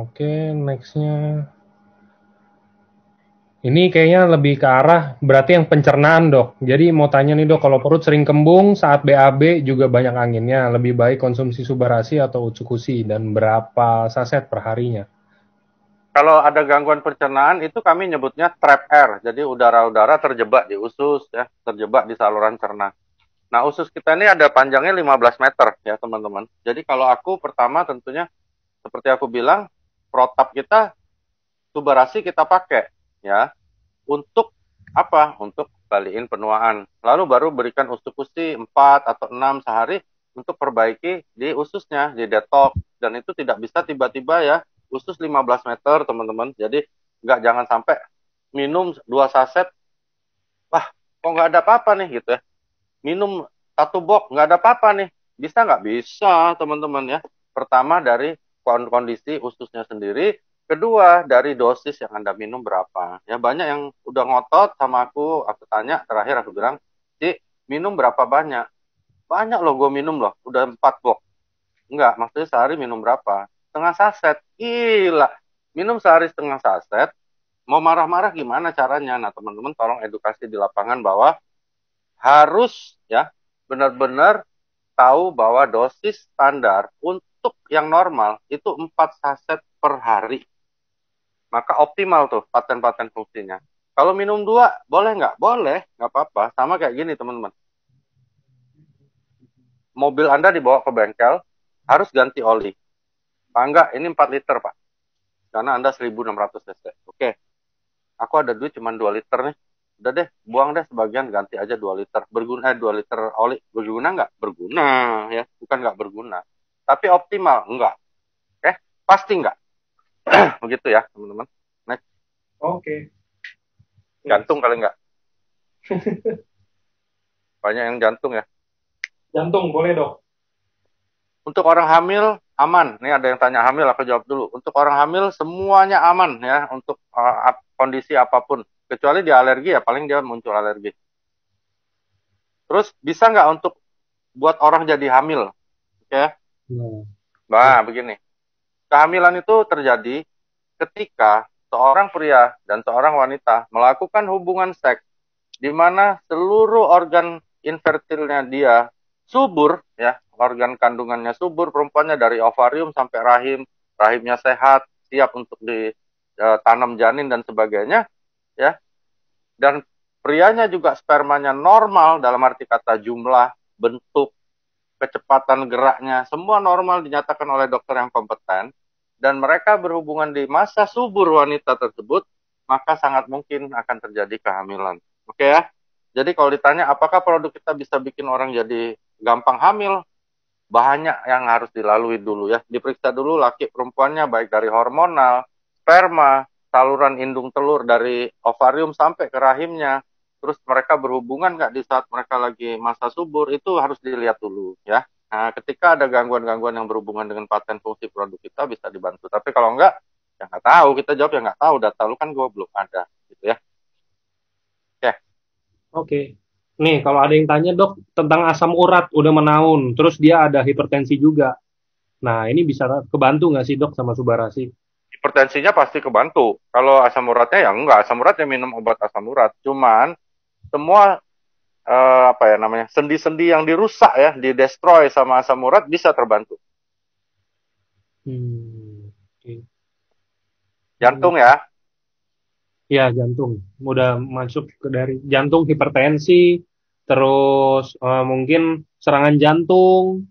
Oke, nextnya. Ini kayaknya lebih ke arah berarti yang pencernaan, Dok. Jadi mau tanya nih, Dok, kalau perut sering kembung saat BAB juga banyak anginnya, lebih baik konsumsi Subarasi atau Utsukushi dan berapa saset per harinya? Kalau ada gangguan pencernaan itu kami nyebutnya trap air. Jadi udara-udara terjebak di usus ya, terjebak di saluran cerna. Nah, usus kita ini ada panjangnya 15 meter ya, teman-teman. Jadi kalau aku pertama tentunya seperti aku bilang, protap kita Subarasi kita pakai ya. Untuk apa? Untuk balikin penuaan. Lalu baru berikan Utsukushi 4 atau 6 sehari untuk perbaiki di ususnya, di detox. Dan itu tidak bisa tiba-tiba ya, usus 15 meter, teman-teman. Jadi jangan sampai minum 2 saset, wah, kok nggak ada apa-apa nih gitu ya. Minum 1 box, nggak ada apa-apa nih. Bisa nggak? Bisa, teman-teman ya. Pertama dari kondisi ususnya sendiri, kedua, dari dosis yang Anda minum berapa. Ya, banyak yang udah ngotot sama aku tanya, terakhir aku bilang, Ci, minum berapa banyak? Banyak loh gue minum loh, udah 4 box. Enggak, maksudnya sehari minum berapa? Setengah saset. Gila. Minum sehari setengah saset, mau marah-marah gimana caranya? Nah, teman-teman tolong edukasi di lapangan bahwa harus ya benar-benar tahu bahwa dosis standar untuk yang normal itu 4 saset per hari. Maka optimal tuh paten-paten fungsinya. Kalau minum 2, boleh nggak? Boleh, nggak apa-apa. Sama kayak gini teman-teman. Mobil Anda dibawa ke bengkel, harus ganti oli. Pak enggak, ini 4 liter Pak. Karena Anda 1600 cc. Oke, aku ada duit cuma 2 liter nih. Udah deh, buang deh sebagian, ganti aja 2 liter. 2 liter oli. Berguna nggak? Berguna ya, bukan nggak berguna. Tapi optimal? Enggak. Oke, pasti nggak. Begitu ya teman-teman. Next. Oke. Jantung kali nggak? Banyak yang jantung ya. Jantung boleh, Dok. Untuk orang hamil aman. Ini ada yang tanya hamil, aku jawab dulu. Untuk orang hamil semuanya aman ya, untuk kondisi apapun. Kecuali dia alergi ya, paling dia muncul alergi. Terus bisa nggak untuk buat orang jadi hamil? Oke? Nah, begini. Kehamilan itu terjadi ketika seorang pria dan seorang wanita melakukan hubungan seks di mana seluruh organ infertilnya dia subur ya, organ kandungannya subur, perempuannya dari ovarium sampai rahim, rahimnya sehat, siap untuk ditanam janin dan sebagainya ya. Dan prianya juga spermanya normal dalam arti kata jumlah, bentuk, kecepatan geraknya, semua normal dinyatakan oleh dokter yang kompeten, dan mereka berhubungan di masa subur wanita tersebut, maka sangat mungkin akan terjadi kehamilan. Oke ya? Jadi kalau ditanya apakah produk kita bisa bikin orang jadi gampang hamil, banyak yang harus dilalui dulu ya. Diperiksa dulu laki perempuannya baik dari hormonal, sperma, saluran indung telur dari ovarium sampai ke rahimnya. Terus mereka berhubungan nggak di saat mereka lagi masa subur, itu harus dilihat dulu ya. Nah, ketika ada gangguan-gangguan yang berhubungan dengan paten fungsi produk kita bisa dibantu. Tapi kalau enggak, ya nggak tahu. Kita jawab ya nggak tahu. Data lu kan gue belum ada gitu ya. Oke. Oke. Nih, kalau ada yang tanya, Dok, tentang asam urat udah menaun, terus dia ada hipertensi juga. Nah, ini bisa kebantu nggak sih, Dok, sama Subarasi? Hipertensinya pasti kebantu. Kalau asam uratnya ya enggak. Asam urat ya minum obat asam urat. Cuman semua apa ya namanya, sendi-sendi yang dirusak ya, didestroy sama asam urat bisa terbantu. Okay. Jantung ya. Ya, jantung. Udah masuk ke dari jantung, hipertensi, terus mungkin serangan jantung.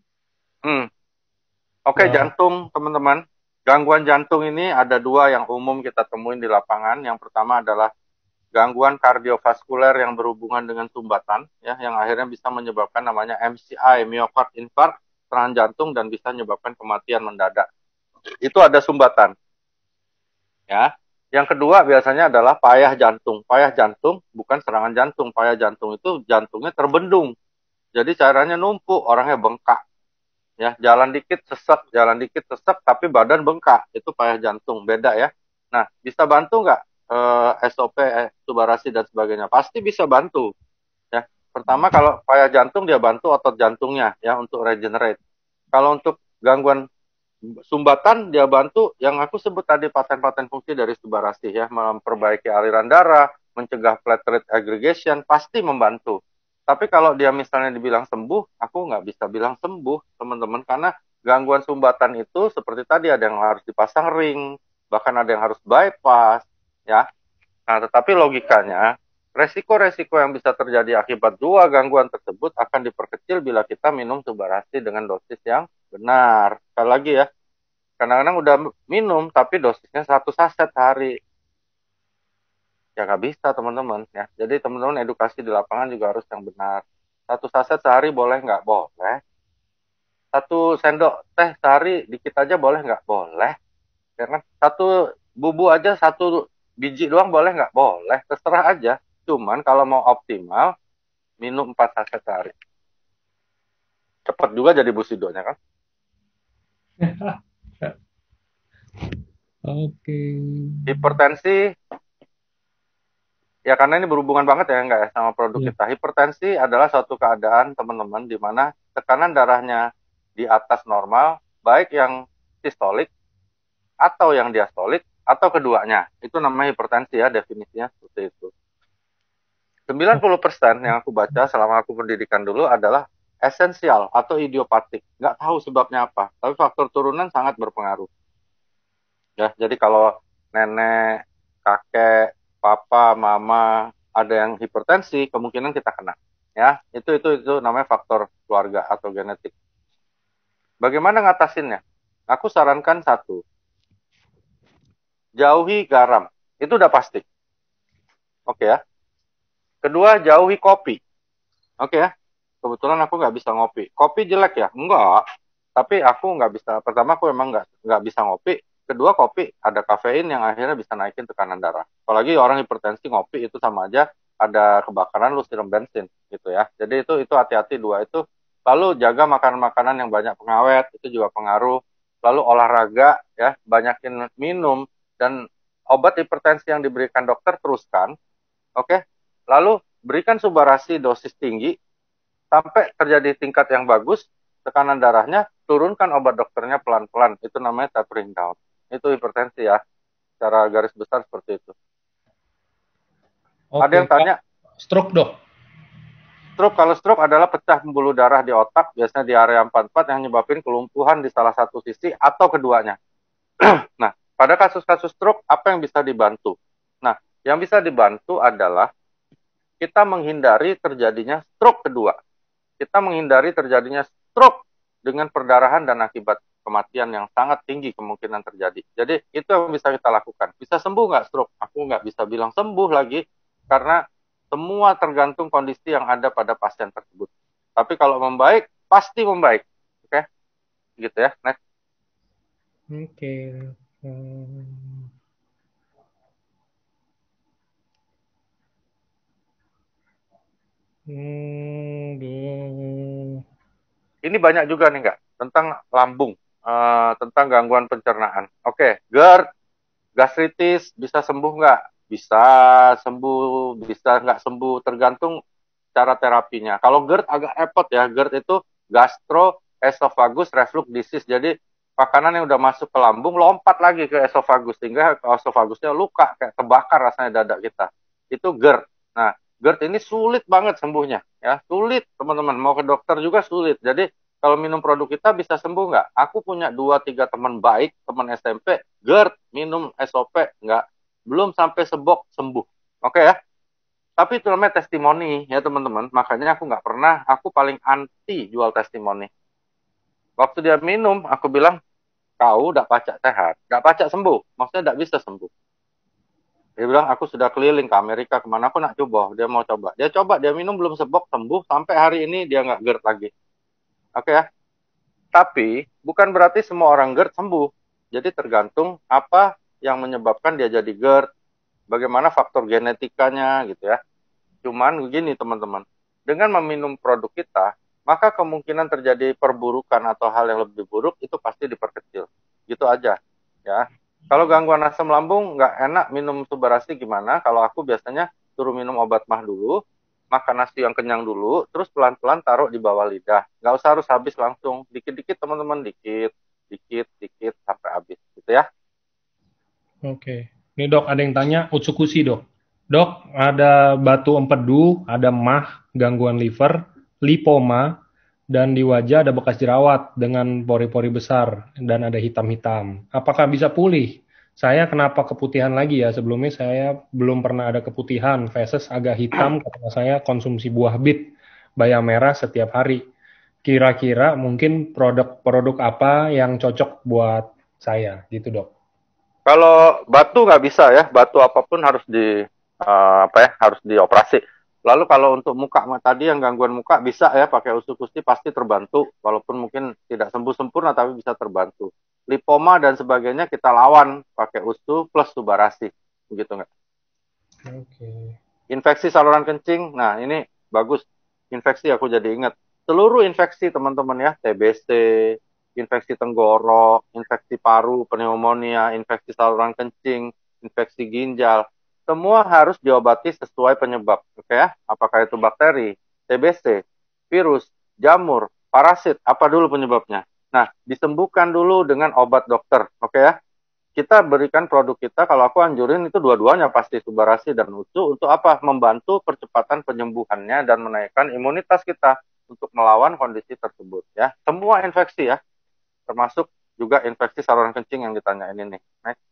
Oke, jantung teman-teman. Gangguan jantung ini ada dua yang umum kita temuin di lapangan. Yang pertama adalah gangguan kardiovaskuler yang berhubungan dengan sumbatan, ya, yang akhirnya bisa menyebabkan namanya MCI, myocard infarct, serangan jantung, dan bisa menyebabkan kematian mendadak. Itu ada sumbatan. Ya. Yang kedua biasanya adalah payah jantung. Payah jantung bukan serangan jantung. Payah jantung itu jantungnya terbendung. Jadi caranya numpuk, orangnya bengkak. Ya, jalan dikit sesek, tapi badan bengkak. Itu payah jantung, beda ya. Nah, bisa bantu nggak SOP, subarasi dan sebagainya? Pasti bisa bantu. Ya, pertama kalau payah jantung dia bantu otot jantungnya ya untuk regenerate. Kalau untuk gangguan sumbatan dia bantu yang aku sebut tadi paten-paten fungsi dari subarasi ya, memperbaiki aliran darah, mencegah platelet aggregation, pasti membantu. Tapi kalau dia misalnya dibilang sembuh, aku nggak bisa bilang sembuh, teman-teman, karena gangguan sumbatan itu seperti tadi ada yang harus dipasang ring, bahkan ada yang harus bypass, ya. Nah, tetapi logikanya, resiko-resiko yang bisa terjadi akibat dua gangguan tersebut akan diperkecil bila kita minum subarasi dengan dosis yang benar. Sekali lagi ya, kadang-kadang udah minum tapi dosisnya 1 saset sehari. Ya nggak bisa teman-teman ya. Jadi teman-teman edukasi di lapangan juga harus yang benar. 1 saset sehari boleh nggak? Boleh. 1 sendok teh sehari dikit aja boleh nggak? Boleh. Ya kan? 1 bubuk aja 1 biji doang boleh nggak? Boleh. Terserah aja. Cuman kalau mau optimal minum 4 saset sehari. Cepat juga jadi busidonya kan? Oke. Hipertensi ya karena ini berhubungan banget ya enggak ya sama produk Ya. kita. Hipertensi adalah suatu keadaan teman-teman di mana tekanan darahnya di atas normal, baik yang sistolik atau yang diastolik atau keduanya. Itu namanya hipertensi ya definisinya seperti itu. 90% yang aku baca selama aku pendidikan dulu adalah esensial atau idiopatik. Nggak tahu sebabnya apa, tapi faktor turunan sangat berpengaruh. Ya, jadi kalau nenek, kakek, papa, mama ada yang hipertensi, kemungkinan kita kena. Ya, itu namanya faktor keluarga atau genetik. Bagaimana ngatasinnya? Aku sarankan satu, jauhi garam. Itu udah pasti. Oke ya. Kedua, jauhi kopi. Oke ya. Kebetulan aku nggak bisa ngopi. Kopi jelek ya? Enggak. Tapi aku nggak bisa. Pertama aku memang nggak bisa ngopi. Kedua, kopi ada kafein yang akhirnya bisa naikin tekanan darah. Apalagi orang hipertensi ngopi itu sama aja ada kebakaran lu siram bensin gitu ya. Jadi itu hati-hati dua itu. Lalu jaga makanan-makanan yang banyak pengawet itu juga pengaruh. Lalu olahraga ya, banyakin minum dan obat hipertensi yang diberikan dokter teruskan. Oke. Lalu berikan subarasi dosis tinggi sampai terjadi tingkat yang bagus, tekanan darahnya, turunkan obat dokternya pelan-pelan. Itu namanya tapering down. Itu hipertensi ya. Secara garis besar seperti itu. Ada Oke, yang Pak. tanya, Stroke, Dok. kalau stroke adalah pecah pembuluh darah di otak, biasanya di area 44 yang menyebabkan kelumpuhan di salah satu sisi atau keduanya. Nah, pada kasus-kasus stroke, apa yang bisa dibantu? Nah, yang bisa dibantu adalah kita menghindari terjadinya stroke kedua. Kita menghindari terjadinya stroke dengan perdarahan dan akibat kematian yang sangat tinggi kemungkinan terjadi. Jadi itu yang bisa kita lakukan. Bisa sembuh nggak stroke? Aku nggak bisa bilang sembuh lagi karena semua tergantung kondisi yang ada pada pasien tersebut. Tapi kalau membaik, pasti membaik. Oke, gitu ya. Next. Oke. Hmm. Ini banyak juga nih nggak tentang lambung, tentang gangguan pencernaan. Oke, GERD, gastritis bisa sembuh nggak? Bisa sembuh, bisa nggak sembuh, tergantung cara terapinya. Kalau GERD agak repot ya, GERD itu gastroesophagus reflux disease. Jadi makanan yang udah masuk ke lambung lompat lagi ke esophagus sehingga esofagusnya luka kayak terbakar rasanya dada kita. Itu GERD. Nah, GERD ini sulit banget sembuhnya ya, sulit teman-teman. Mau ke dokter juga sulit. Jadi kalau minum produk kita bisa sembuh nggak? Aku punya 2-3 teman baik, teman SMP, GERD, minum SOP, nggak. Belum sampai sebok sembuh. Oke ya? Tapi itu namanya testimoni ya teman-teman. Makanya aku paling anti jual testimoni. Waktu dia minum, aku bilang, kau udah pacak sehat, udah pacak sembuh, maksudnya udah bisa sembuh. Dia bilang, aku sudah keliling ke Amerika, kemana aku nak coba, dia mau coba. Dia coba, dia minum belum sebok, sembuh, sampai hari ini dia nggak GERD lagi. Oke ya, tapi bukan berarti semua orang GERD sembuh. Jadi tergantung apa yang menyebabkan dia jadi GERD, bagaimana faktor genetikanya gitu ya. Cuman begini teman-teman, dengan meminum produk kita, maka kemungkinan terjadi perburukan atau hal yang lebih buruk itu pasti diperkecil. Gitu aja ya. Kalau gangguan asam lambung nggak enak minum Subarasi gimana? Kalau aku biasanya suruh minum obat mah dulu, makan nasi yang kenyang dulu, terus pelan-pelan taruh di bawah lidah. Nggak usah harus habis langsung, dikit-dikit teman-teman, dikit, dikit, dikit sampai habis, gitu ya. Oke. Nih dok, ada yang tanya Utsukushi dok. Dok, ada batu empedu, ada mah, gangguan liver, lipoma, dan di wajah ada bekas jerawat dengan pori-pori besar dan ada hitam-hitam. Apakah bisa pulih? Saya kenapa keputihan lagi ya? Sebelumnya saya belum pernah ada keputihan, feses agak hitam karena saya konsumsi buah bit, bayam merah setiap hari. Kira-kira mungkin produk-produk apa yang cocok buat saya gitu dok? Kalau batu nggak bisa ya, batu apapun harus apa ya, harus dioperasi. Lalu kalau untuk muka tadi yang gangguan muka bisa ya pakai usus pasti terbantu, walaupun mungkin tidak sembuh sempurna tapi bisa terbantu. Lipoma dan sebagainya kita lawan pakai usus plus Subarasi, begitu nggak? Oke. Infeksi saluran kencing, nah ini bagus. Infeksi aku jadi ingat. Seluruh infeksi teman-teman ya, TBC, infeksi tenggorok, infeksi paru, pneumonia, infeksi saluran kencing, infeksi ginjal, semua harus diobati sesuai penyebab. Oke ya, apakah itu bakteri, TBC, virus, jamur, parasit, apa dulu penyebabnya? Nah, disembuhkan dulu dengan obat dokter. Oke ya, kita berikan produk kita, kalau aku anjurin itu dua-duanya pasti Subarasi dan Utsu untuk apa? Membantu percepatan penyembuhannya dan menaikkan imunitas kita untuk melawan kondisi tersebut ya. Semua infeksi ya, termasuk juga infeksi saluran kencing yang ditanyain ini. Next.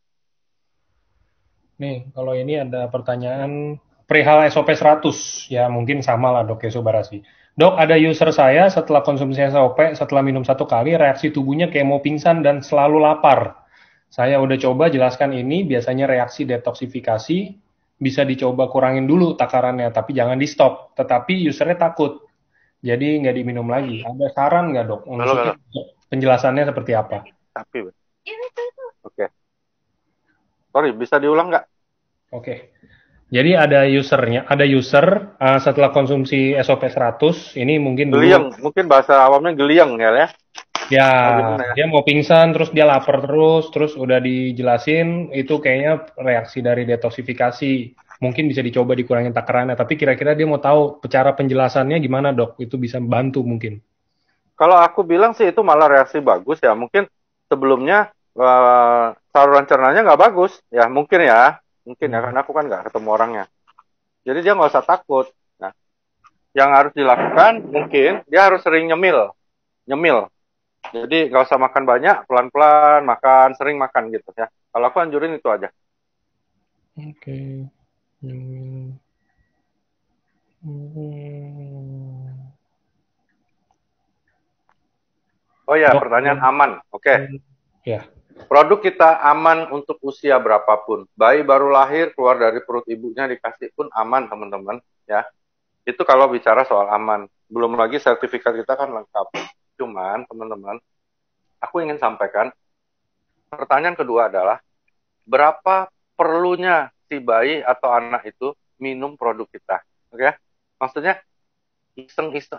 Nih, kalau ini ada pertanyaan perihal SOP 100. Ya, mungkin sama lah dok ya Subarasi. Dok, ada user saya setelah konsumsi SOP, setelah minum 1 kali, reaksi tubuhnya kayak mau pingsan dan selalu lapar. Saya udah coba jelaskan ini, biasanya reaksi detoksifikasi, bisa dicoba kurangin dulu takarannya, tapi jangan di stop. Tetapi usernya takut, jadi nggak diminum lagi. Ada saran nggak dok? Halo, Maksudnya halo. penjelasannya seperti apa? Tapi, oke. Okay. Sorry, bisa diulang nggak? Oke. Jadi ada usernya, ada user setelah konsumsi SOP 100, ini mungkin dulu Geliang, mungkin bahasa awamnya geliang ya. ya Oh gimana ya? dia mau pingsan, terus dia lapar terus udah dijelasin itu kayaknya reaksi dari detoksifikasi. Mungkin bisa dicoba dikurangin takarannya, tapi kira-kira dia mau tahu cara penjelasannya gimana dok? Itu bisa bantu mungkin. Kalau aku bilang sih itu malah reaksi bagus ya. Mungkin sebelumnya saluran cernanya nggak bagus ya. Mungkin ya karena aku kan nggak ketemu orangnya. Jadi dia nggak usah takut. Nah, yang harus dilakukan mungkin dia harus sering nyemil. Jadi nggak usah makan banyak, pelan-pelan makan, sering makan gitu ya. Kalau aku anjurin itu aja. Oke. Hmm. Hmm. Oh ya, Dok, pertanyaan aman. Oke. ya. Produk kita aman untuk usia berapapun. Bayi baru lahir keluar dari perut ibunya dikasih pun aman teman-teman ya. Itu kalau bicara soal aman. Belum lagi sertifikat kita kan lengkap. Cuman teman-teman, aku ingin sampaikan pertanyaan kedua adalah berapa perlunya si bayi atau anak itu minum produk kita. Oke? Maksudnya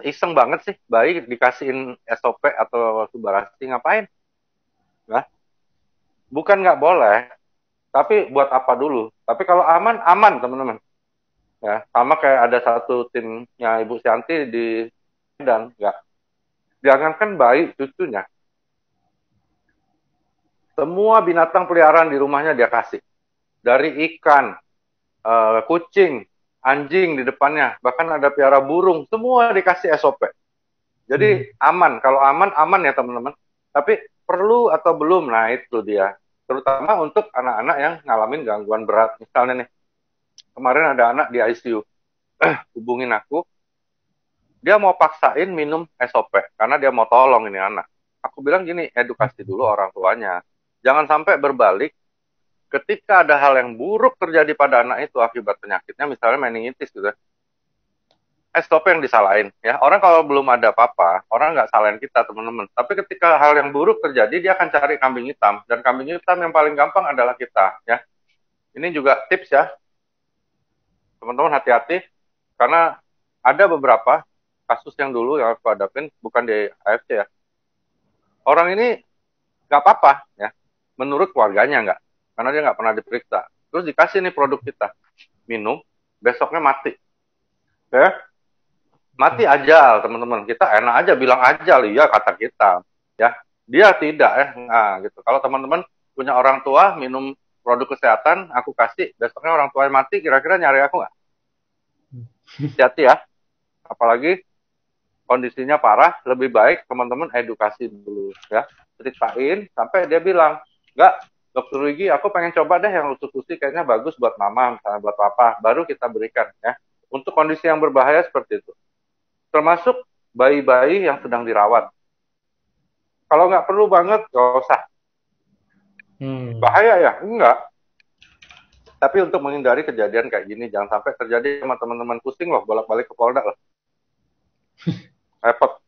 iseng banget sih bayi dikasihin SOP atau Subarasi ngapain? Nah, bukan nggak boleh, tapi buat apa dulu? Tapi kalau aman, aman teman-teman. Ya, sama kayak ada satu timnya Ibu Sianti di dan nggak. Jangankan bayi, cucunya. Semua binatang peliharaan di rumahnya dia kasih. Dari ikan, kucing, anjing di depannya, bahkan ada piara burung, semua dikasih SOP. Jadi aman, kalau aman, aman ya teman-teman. Tapi perlu atau belum, nah itu dia. Terutama untuk anak-anak yang ngalamin gangguan berat. Misalnya nih, kemarin ada anak di ICU, hubungin aku, dia mau paksain minum SOP, karena dia mau tolong ini anak. aku bilang gini, edukasi dulu orang tuanya. Jangan sampai berbalik ketika ada hal yang buruk terjadi pada anak itu akibat penyakitnya, misalnya meningitis gitu. Stop yang disalahin ya. Orang kalau belum ada apa-apa, orang nggak salahin kita teman-teman. Tapi ketika hal yang buruk terjadi, dia akan cari kambing hitam. Dan kambing hitam yang paling gampang adalah kita ya. Ini juga tips ya, teman-teman hati-hati. Karena ada beberapa kasus yang dulu yang aku hadapin, bukan di AFC ya. Orang ini nggak apa-apa ya, menurut keluarganya nggak. Karena dia nggak pernah diperiksa. Terus dikasih nih produk kita, minum, besoknya mati. Ya, mati ajal teman-teman. Kita enak aja bilang ajal, iya kata kita ya, dia tidak ya. Nah gitu, kalau teman-teman punya orang tua minum produk kesehatan aku kasih, besoknya orang tua mati, kira-kira nyari aku nggak? Hati-hati ya, apalagi kondisinya parah. Lebih baik teman-teman edukasi dulu ya, ceritain sampai dia bilang, nggak dokter Wigi, aku pengen coba deh yang usus-usus kayaknya bagus buat mama, misalnya buat papa, baru kita berikan ya, untuk kondisi yang berbahaya seperti itu. Termasuk bayi-bayi yang sedang dirawat. Kalau nggak perlu banget, nggak usah. Bahaya ya? Enggak. Tapi untuk menghindari kejadian kayak gini, jangan sampai terjadi sama teman-teman, pusing loh, bolak-balik ke Polda loh. Repot.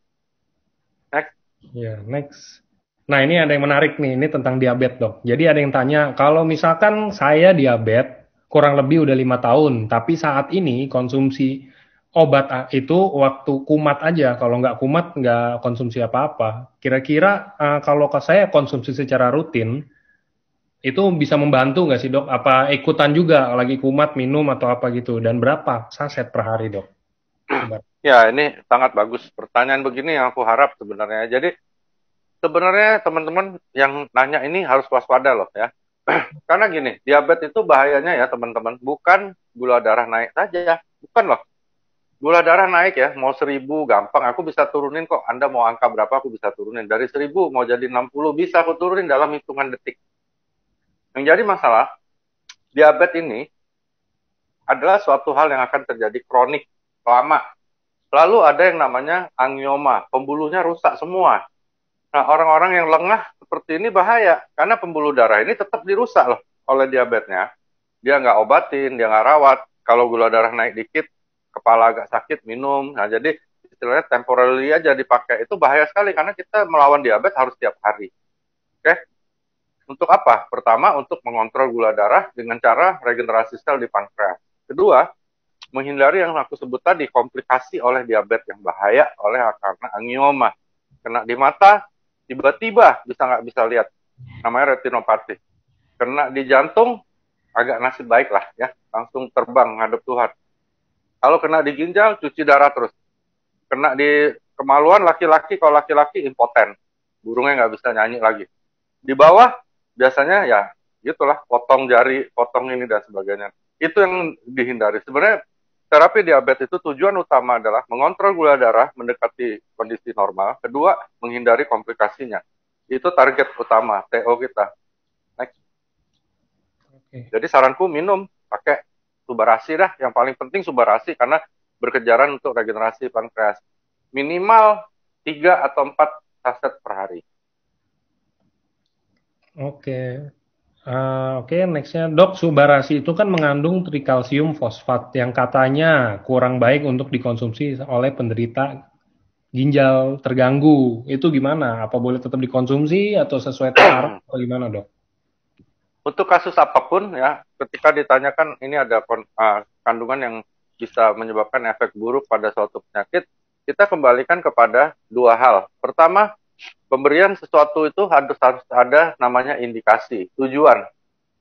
Next. Ya, next. Nah, ini ada yang menarik nih, ini tentang diabetes, Dok. Jadi ada yang tanya, kalau misalkan saya diabetes, kurang lebih udah 5 tahun, tapi saat ini konsumsi obat itu waktu kumat aja, kalau nggak kumat nggak konsumsi apa-apa. Kira-kira kalau saya konsumsi secara rutin, itu bisa membantu nggak sih dok? Apa ikutan juga lagi kumat minum atau apa gitu? Dan berapa saset per hari dok? Ya ini sangat bagus pertanyaan begini yang aku harap sebenarnya. Jadi sebenarnya teman-teman yang nanya ini harus waspada loh ya. Karena gini, diabetes itu bahayanya ya teman-teman, bukan gula darah naik saja, bukan loh. Gula darah naik ya, mau 1000 gampang, aku bisa turunin kok. Anda mau angka berapa aku bisa turunin. Dari 1000 mau jadi 60 bisa aku turunin dalam hitungan detik. Yang jadi masalah, diabetes ini adalah suatu hal yang akan terjadi kronik, lama. Lalu ada yang namanya angioma, pembuluhnya rusak semua. Nah, orang-orang yang lengah seperti ini bahaya, karena pembuluh darah ini tetap dirusak loh oleh diabetesnya. Dia nggak obatin, dia nggak rawat. Kalau gula darah naik dikit, kepala agak sakit, minum. Nah, jadi istilahnya temporary aja dipakai. Itu bahaya sekali karena kita melawan diabetes harus tiap hari. Oke? Untuk apa? Pertama, untuk mengontrol gula darah dengan cara regenerasi sel di pankreas. Kedua, menghindari yang aku sebut tadi, komplikasi oleh diabetes yang bahaya karena angioma. Kena di mata, tiba-tiba nggak bisa lihat. Namanya retinopati. Kena di jantung, agak nasib baik lah ya. Langsung terbang ngadep Tuhan. Kalau kena di ginjal, cuci darah terus. Kena di kemaluan laki-laki, kalau laki-laki impoten. Burungnya nggak bisa nyanyi lagi. Di bawah, biasanya ya, gitulah, potong jari, potong ini dan sebagainya. Itu yang dihindari. Sebenarnya, terapi diabetes itu tujuan utama adalah mengontrol gula darah, mendekati kondisi normal. Kedua, menghindari komplikasinya. Itu target utama, TO kita. Next. Okay. Jadi saranku minum, pakai subarasi dah, yang paling penting subarasi karena berkejaran untuk regenerasi pankreas. Minimal 3 atau 4 saset per hari. Oke. Oke, nextnya dok, subarasi itu kan mengandung trikalsium fosfat yang katanya kurang baik untuk dikonsumsi oleh penderita ginjal terganggu. Itu gimana? Apa boleh tetap dikonsumsi atau sesuai taraf atau gimana dok? Untuk kasus apapun ya, ketika ditanyakan ini ada kandungan yang bisa menyebabkan efek buruk pada suatu penyakit, kita kembalikan kepada 2 hal. Pertama, pemberian sesuatu itu harus ada namanya indikasi, tujuan.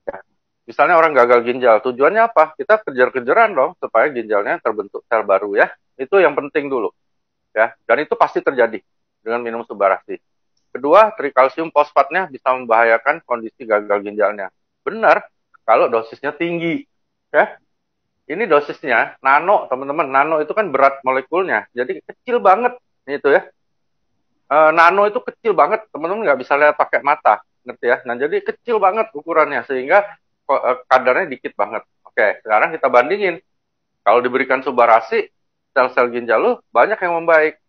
Ya. Misalnya orang gagal ginjal, tujuannya apa? Kita kejar-kejaran dong supaya ginjalnya terbentuk sel baru ya. Itu yang penting dulu. Ya, dan itu pasti terjadi dengan minum subarasi. Kedua, trikalsium fosfatnya bisa membahayakan kondisi gagal ginjalnya. Benar, kalau dosisnya tinggi. Ya. Ini dosisnya nano, teman-teman. Nano itu kan berat molekulnya. Jadi kecil banget itu ya. Nano itu kecil banget, teman-teman nggak bisa lihat pakai mata. Ngerti ya? Nah, jadi kecil banget ukurannya. Sehingga kadarnya dikit banget. Oke, sekarang kita bandingin. Kalau diberikan subarasi, sel-sel ginjal lu banyak yang membaik.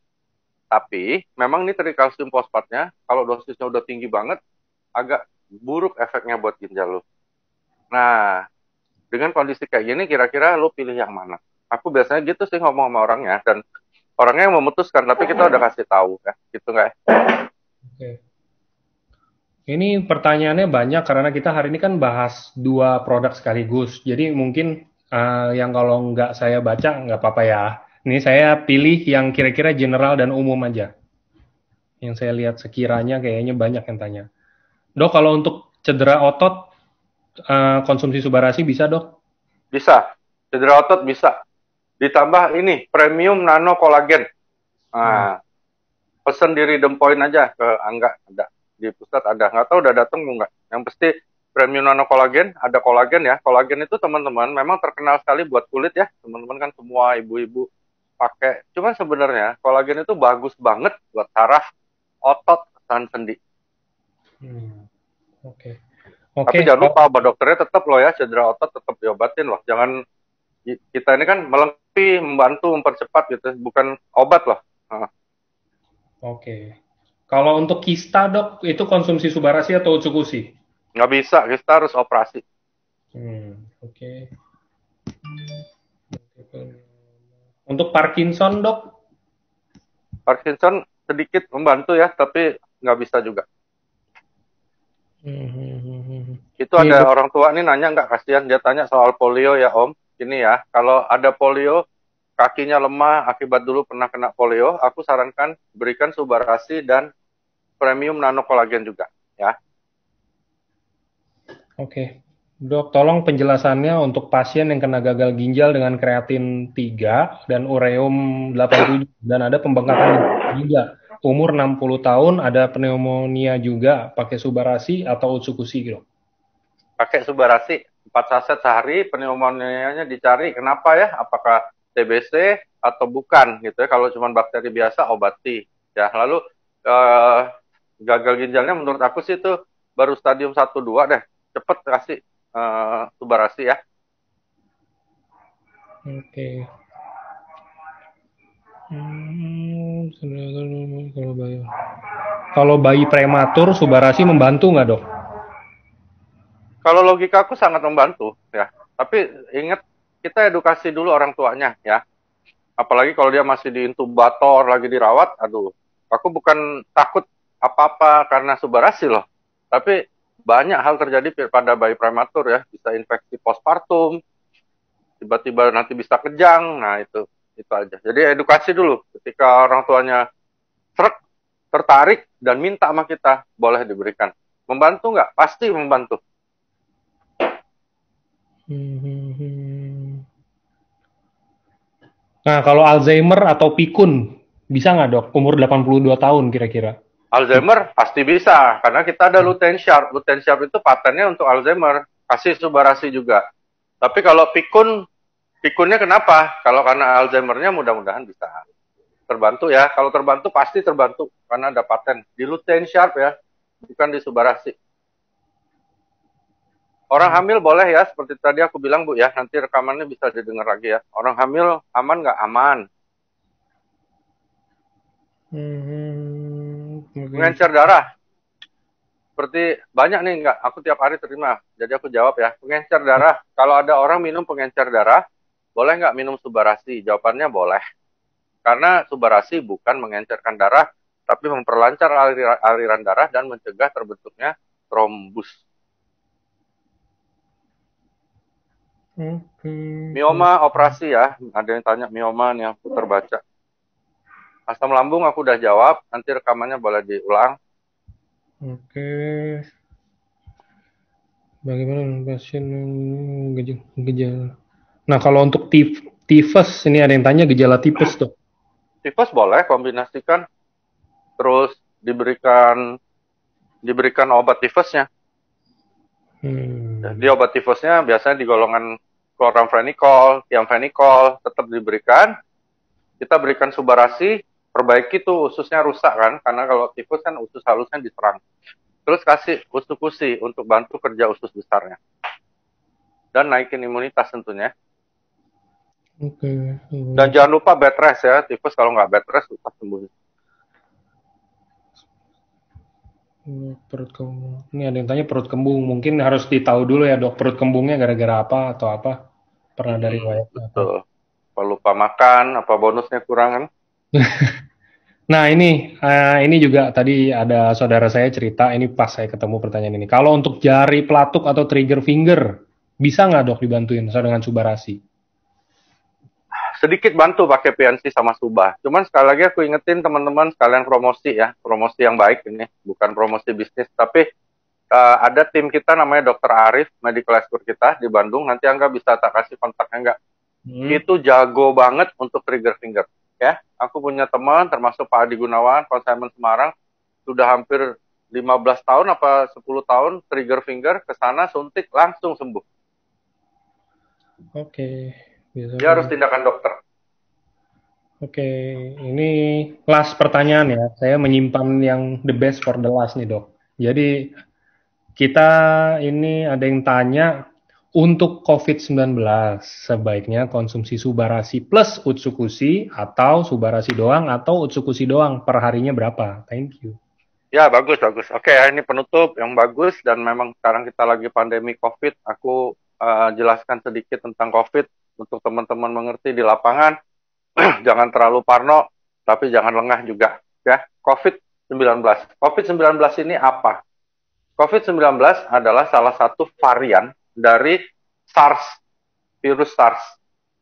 Tapi memang ini trikalsium fosfatnya kalau dosisnya udah tinggi banget agak buruk efeknya buat ginjal lo. Nah, dengan kondisi kayak gini kira-kira lo pilih yang mana? Aku biasanya gitu sih ngomong sama orangnya, dan orangnya yang memutuskan, tapi kita udah kasih tahu ya, gitu nggak? Oke. Ini pertanyaannya banyak karena kita hari ini kan bahas dua produk sekaligus. Jadi mungkin yang kalau nggak saya baca nggak apa-apa ya. Ini saya pilih yang kira-kira general dan umum aja. Yang saya lihat sekiranya kayaknya banyak yang tanya. Dok, kalau untuk cedera otot konsumsi Subarasi bisa dok? Bisa, cedera otot bisa. Ditambah ini premium nano kolagen. Hmm. Nah, pesen di Rhythm Point aja ke Angga, ada di pusat, ada, nggak tahu udah datang nggak. Yang pasti premium nano kolagen, ada kolagen ya. Kolagen itu teman-teman memang terkenal sekali buat kulit ya, teman-teman kan semua ibu-ibu pakai. Cuma sebenarnya kolagen itu bagus banget buat saraf, otot, dan sendi. Oke. Tapi Oke. jangan lupa obat dokternya tetap loh ya, cedera otot tetap diobatin loh. Jangan, kita ini kan melengkapi, membantu, mempercepat gitu, bukan obat loh. Oke. Kalau untuk kista dok, itu konsumsi Subarasi atau Utsukushi? Nggak bisa, kita harus operasi. Oke. Untuk Parkinson dok? Parkinson sedikit membantu ya, tapi nggak bisa juga. Itu Nih ada dok, orang tua nih nanya, nggak kasihan, dia tanya soal polio ya Om. Ini ya, kalau ada polio, kakinya lemah akibat dulu pernah kena polio, aku sarankan berikan Subarasi dan premium nano kolagen juga ya. Oke. Dok, tolong penjelasannya untuk pasien yang kena gagal ginjal dengan kreatin 3 dan ureum 87 dan ada pembengkakan juga. Umur 60 tahun, ada pneumonia juga, pakai Subarasi atau Utsukushi dok? Pakai Subarasi 4 saset sehari, pneumonia-nya dicari kenapa ya, apakah TBC atau bukan gitu ya. Kalau cuma bakteri biasa obati ya. Lalu gagal ginjalnya menurut aku sih itu baru stadium 1-2 deh. Cepet kasih Subarasi ya. Oke. Kalau bayi prematur, Subarasi membantu nggak dok? Kalau logika aku sangat membantu ya. Tapi ingat, kita edukasi dulu orang tuanya ya. Apalagi kalau dia masih di intubator, lagi dirawat, aduh. Aku bukan takut apa-apa karena Subarasi loh. Tapi banyak hal terjadi pada bayi prematur ya. Bisa infeksi postpartum, tiba-tiba nanti bisa kejang. Nah itu aja. Jadi edukasi dulu. Ketika orang tuanya tertarik dan minta sama kita, boleh diberikan. Membantu nggak? Pasti membantu. Nah, kalau Alzheimer atau pikun, bisa nggak dok? Umur 82 tahun kira-kira. Alzheimer pasti bisa, karena kita ada Lutein Sharp. Lutein Sharp itu patennya untuk Alzheimer. Kasih Subarasi juga. Tapi kalau pikunnya kenapa? Kalau karena Alzheimer-nya mudah-mudahan bisa terbantu ya. Kalau terbantu pasti terbantu, karena ada paten. Di Lutein Sharp ya, bukan di Subarasi. Orang hamil boleh ya, seperti tadi aku bilang Bu ya, nanti rekamannya bisa didengar lagi ya. Orang hamil aman nggak? Aman. Pengencer darah. Seperti banyak nih, nggak, aku tiap hari terima. Jadi aku jawab ya, pengencer darah. Kalau ada orang minum pengencer darah, boleh nggak minum Subarasi? Jawabannya boleh. Karena Subarasi bukan mengencerkan darah, tapi memperlancar aliran darah dan mencegah terbentuknya trombus. Mioma operasi ya, ada yang tanya mioma nih, aku terbaca. Asam lambung aku udah jawab, nanti rekamannya boleh diulang. Oke. Bagaimana pasien gejala? Nah, kalau untuk tifus, ini ada yang tanya gejala tipes tuh. Tifus boleh kombinasikan, terus diberikan obat tifusnya. Di obat tifusnya biasanya di golongan chloramphenicol, thiamphenicol, tetap diberikan. Kita berikan Subarasi, perbaiki tuh ususnya rusak kan, karena kalau tifus kan usus halusnya diserang. Terus kasih Utsukushi untuk bantu kerja usus besarnya. Dan naikin imunitas tentunya. Dan jangan lupa bed rest ya, tifus kalau nggak bed rest susah sembuh. Perut kembung. Ini ada yang tanya perut kembung. Mungkin harus ditahu dulu ya dok, perut kembungnya gara-gara apa atau apa? Pernah dari riwayat apa? Betul. Kalau lupa makan, apa bonusnya kurang kan? Nah ini juga tadi ada saudara saya cerita, ini pas saya ketemu pertanyaan ini. Kalau untuk jari pelatuk atau trigger finger, bisa nggak dok dibantuin dengan Subarasi? Sedikit bantu pakai PNC sama Subah. Cuman sekali lagi aku ingetin teman-teman sekalian promosi ya, promosi yang baik ini, bukan promosi bisnis. Tapi ada tim kita namanya Dokter Arif, medical expert kita di Bandung. Nanti Angga bisa tak kasih kontaknya enggak. Itu jago banget untuk trigger finger. Ya, aku punya teman termasuk Pak Adi Gunawan, konsumen Semarang, sudah hampir 15 tahun apa 10 tahun trigger finger ke sana suntik langsung sembuh. Oke, Dia harus tindakan dokter. Oke, ini last pertanyaan ya. Saya menyimpan yang the best for the last nih dok. Jadi kita ini ada yang tanya, untuk COVID-19 sebaiknya konsumsi Subarasi plus Utsukushi atau Subarasi doang atau Utsukushi doang, per harinya berapa? Thank you. Ya, bagus, bagus. Oke, ini penutup yang bagus dan memang sekarang kita lagi pandemi COVID. Aku jelaskan sedikit tentang COVID untuk teman-teman mengerti di lapangan. Jangan terlalu parno, tapi jangan lengah juga. Ya, COVID-19. COVID-19 ini apa? COVID-19 adalah salah satu varian dari SARS, virus SARS.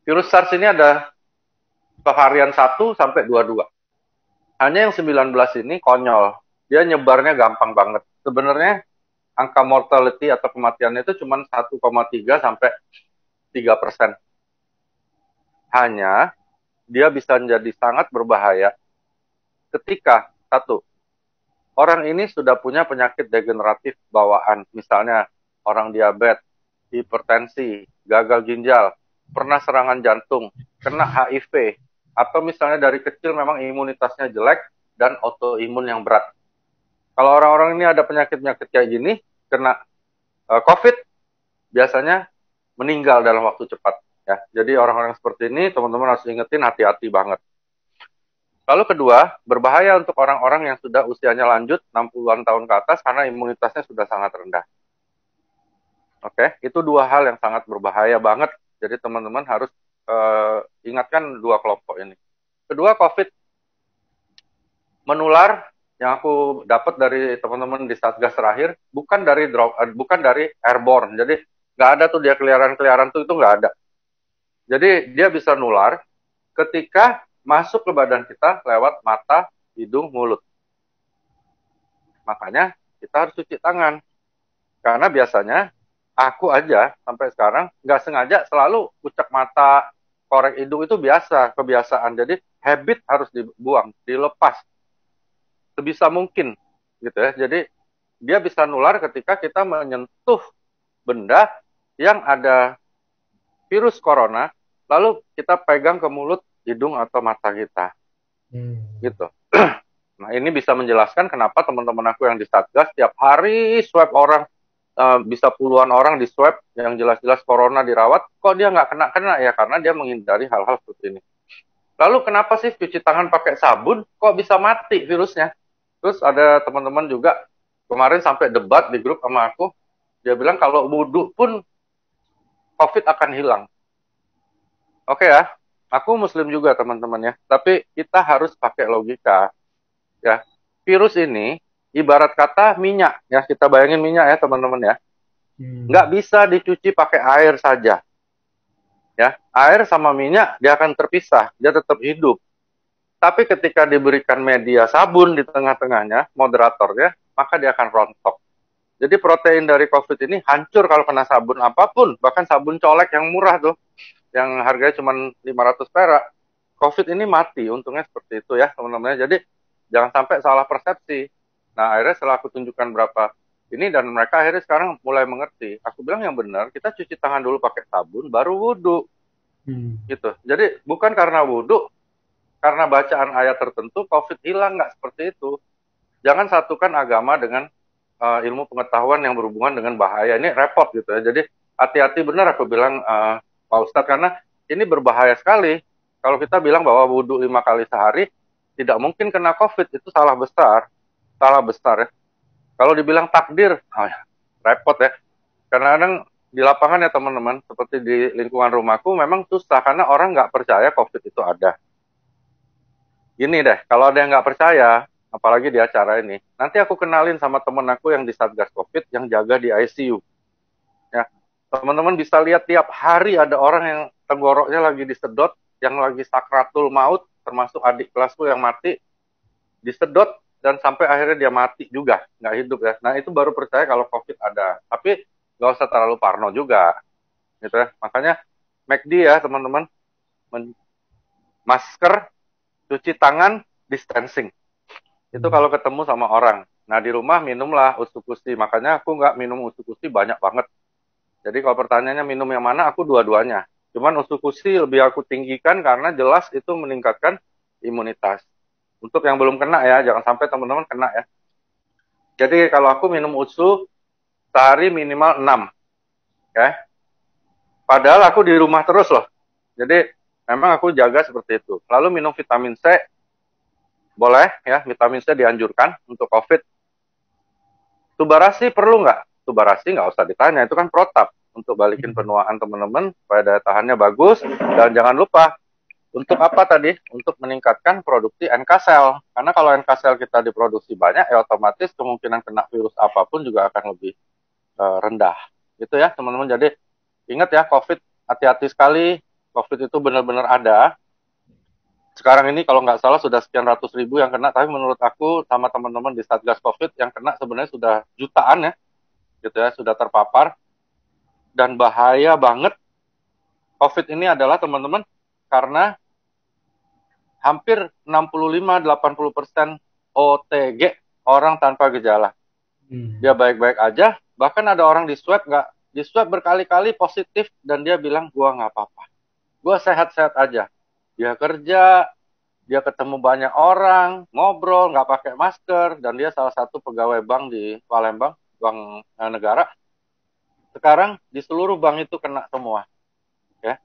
Virus SARS ini ada varian 1 sampai 22. Hanya yang 19 ini konyol. Dia nyebarnya gampang banget. Sebenarnya angka mortality atau kematiannya itu cuma 1,3 sampai 3%. Hanya dia bisa menjadi sangat berbahaya ketika satu, orang ini sudah punya penyakit degeneratif bawaan, misalnya orang diabetes, hipertensi, gagal ginjal, pernah serangan jantung, kena HIV, atau misalnya dari kecil memang imunitasnya jelek dan autoimun yang berat. Kalau orang-orang ini ada penyakit-penyakit kayak gini, kena COVID, biasanya meninggal dalam waktu cepat. Ya, jadi orang-orang seperti ini, teman-teman harus ingetin hati-hati banget. Lalu kedua, berbahaya untuk orang-orang yang sudah usianya lanjut, 60-an tahun ke atas, karena imunitasnya sudah sangat rendah. Oke, itu dua hal yang sangat berbahaya banget. Jadi teman-teman harus ingatkan dua kelompok ini. Kedua, COVID menular yang aku dapat dari teman-teman di Satgas terakhir bukan dari airborne. Jadi nggak ada tuh dia keliaran tuh, itu nggak ada. Jadi dia bisa nular ketika masuk ke badan kita lewat mata, hidung, mulut. Makanya kita harus cuci tangan. Karena biasanya aku aja sampai sekarang nggak sengaja selalu ucap mata, korek hidung itu biasa, kebiasaan. Jadi habit harus dibuang, dilepas sebisa mungkin gitu ya. Jadi dia bisa nular ketika kita menyentuh benda yang ada virus corona, lalu kita pegang ke mulut, hidung atau mata kita. Gitu. Nah, ini bisa menjelaskan kenapa teman-teman aku yang di Satgas tiap hari swab orang, bisa puluhan orang di swab yang jelas-jelas corona dirawat, kok dia nggak kena-kena ya, karena dia menghindari hal-hal seperti ini. Lalu kenapa sih cuci tangan pakai sabun kok bisa mati virusnya? Terus ada teman-teman juga kemarin sampai debat di grup sama aku, dia bilang kalau wudhu pun COVID akan hilang. Oke ya, aku muslim juga teman-teman ya, tapi kita harus pakai logika. Ya, virus ini ibarat kata minyak, ya kita bayangin minyak ya teman-teman ya, nggak bisa dicuci pakai air saja. Ya, air sama minyak dia akan terpisah, dia tetap hidup. Tapi ketika diberikan media sabun di tengah-tengahnya, moderatornya, maka dia akan rontok. Jadi protein dari COVID ini hancur kalau kena sabun apapun, bahkan sabun colek yang murah tuh, yang harganya cuma 500 perak. COVID ini mati, untungnya seperti itu ya teman-teman. Jadi jangan sampai salah persepsi. Nah akhirnya setelah aku tunjukkan berapa ini, dan mereka akhirnya sekarang mulai mengerti. Aku bilang yang benar, kita cuci tangan dulu pakai sabun, baru wudhu. Gitu. Jadi bukan karena wudhu, karena bacaan ayat tertentu, COVID hilang, nggak seperti itu. Jangan satukan agama dengan ilmu pengetahuan yang berhubungan dengan bahaya. Ini repot gitu ya. Jadi hati-hati benar aku bilang Pak Ustadz, karena ini berbahaya sekali. Kalau kita bilang bahwa wudhu 5 kali sehari, tidak mungkin kena COVID, itu salah besar. Salah besar ya. Kalau dibilang takdir, oh ya, repot ya. Kadang-kadang di lapangan ya teman-teman, seperti di lingkungan rumahku memang susah karena orang nggak percaya COVID itu ada. Gini deh, kalau ada yang nggak percaya, apalagi di acara ini, nanti aku kenalin sama temen aku yang di Satgas COVID yang jaga di ICU. Ya, teman-teman bisa lihat tiap hari ada orang yang tenggoroknya lagi disedot, yang lagi sakratul maut, termasuk adik kelasku yang mati, disedot dan sampai akhirnya dia mati juga, nggak hidup ya. Nah itu baru percaya kalau COVID ada. Tapi nggak usah terlalu parno juga, gitu ya. Makanya McD ya teman-teman, masker, cuci tangan, distancing. Itu kalau ketemu sama orang. Nah di rumah minumlah usukusi. Makanya aku nggak minum usukusi banyak banget. Jadi kalau pertanyaannya minum yang mana, aku dua-duanya. Cuman usukusi lebih aku tinggikan karena jelas itu meningkatkan imunitas. Untuk yang belum kena ya, jangan sampai teman-teman kena ya. Jadi kalau aku minum usu sehari minimal 6. Ya. Padahal aku di rumah terus loh. Jadi memang aku jaga seperti itu. Lalu minum vitamin C, boleh ya, vitamin C dianjurkan untuk COVID. Tubarasi perlu nggak? Tubarasi nggak usah ditanya, itu kan protap untuk balikin penuaan teman-teman supaya daya tahannya bagus. Dan jangan lupa, untuk apa tadi? Untuk meningkatkan produksi NK cell. Karena kalau NK cell kita diproduksi banyak, ya otomatis kemungkinan kena virus apapun juga akan lebih rendah. Gitu ya teman-teman. Jadi ingat ya, COVID, hati-hati sekali. COVID itu benar-benar ada. Sekarang ini kalau nggak salah sudah sekian ratus ribu yang kena, tapi menurut aku sama teman-teman di Satgas COVID yang kena sebenarnya sudah jutaan ya, gitu ya, sudah terpapar. Dan bahaya banget COVID ini adalah teman-teman karena hampir 65-80% OTG, orang tanpa gejala. Dia baik-baik aja, bahkan ada orang di swab berkali-kali positif dan dia bilang gua nggak apa-apa, gua sehat-sehat aja. Dia kerja, dia ketemu banyak orang, ngobrol, nggak pakai masker, dan dia salah satu pegawai bank di Palembang, bank negara. Sekarang di seluruh bank itu kena semua, ya.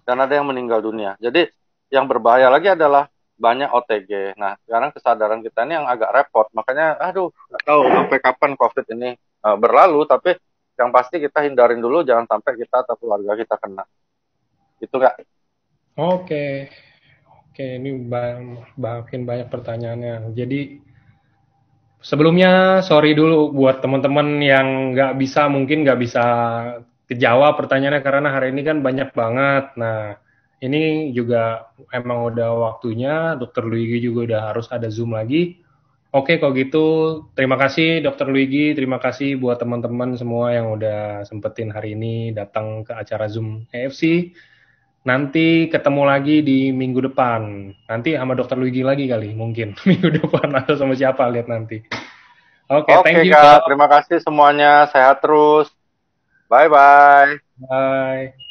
Dan ada yang meninggal dunia. Jadi yang berbahaya lagi adalah banyak OTG. Nah, sekarang kesadaran kita ini yang agak repot. Makanya, aduh, nggak tahu sampai kapan COVID ini berlalu. Tapi yang pasti kita hindarin dulu, jangan sampai kita atau keluarga kita kena. Itu nggak? Oke, ini makin banyak pertanyaannya. Jadi sebelumnya sorry dulu buat teman-teman yang mungkin nggak bisa kejawab pertanyaannya karena hari ini kan banyak banget. Nah, ini juga emang udah waktunya, Dokter Luigi juga udah harus ada Zoom lagi. Oke, kalau gitu terima kasih Dokter Luigi, terima kasih buat teman-teman semua yang udah sempetin hari ini datang ke acara Zoom EFC. Nanti ketemu lagi di minggu depan. Nanti sama Dokter Luigi lagi kali, mungkin. Minggu depan atau sama siapa, lihat nanti. Oke, thank you, Kak. Terima kasih semuanya. Sehat terus. Bye-bye. Bye.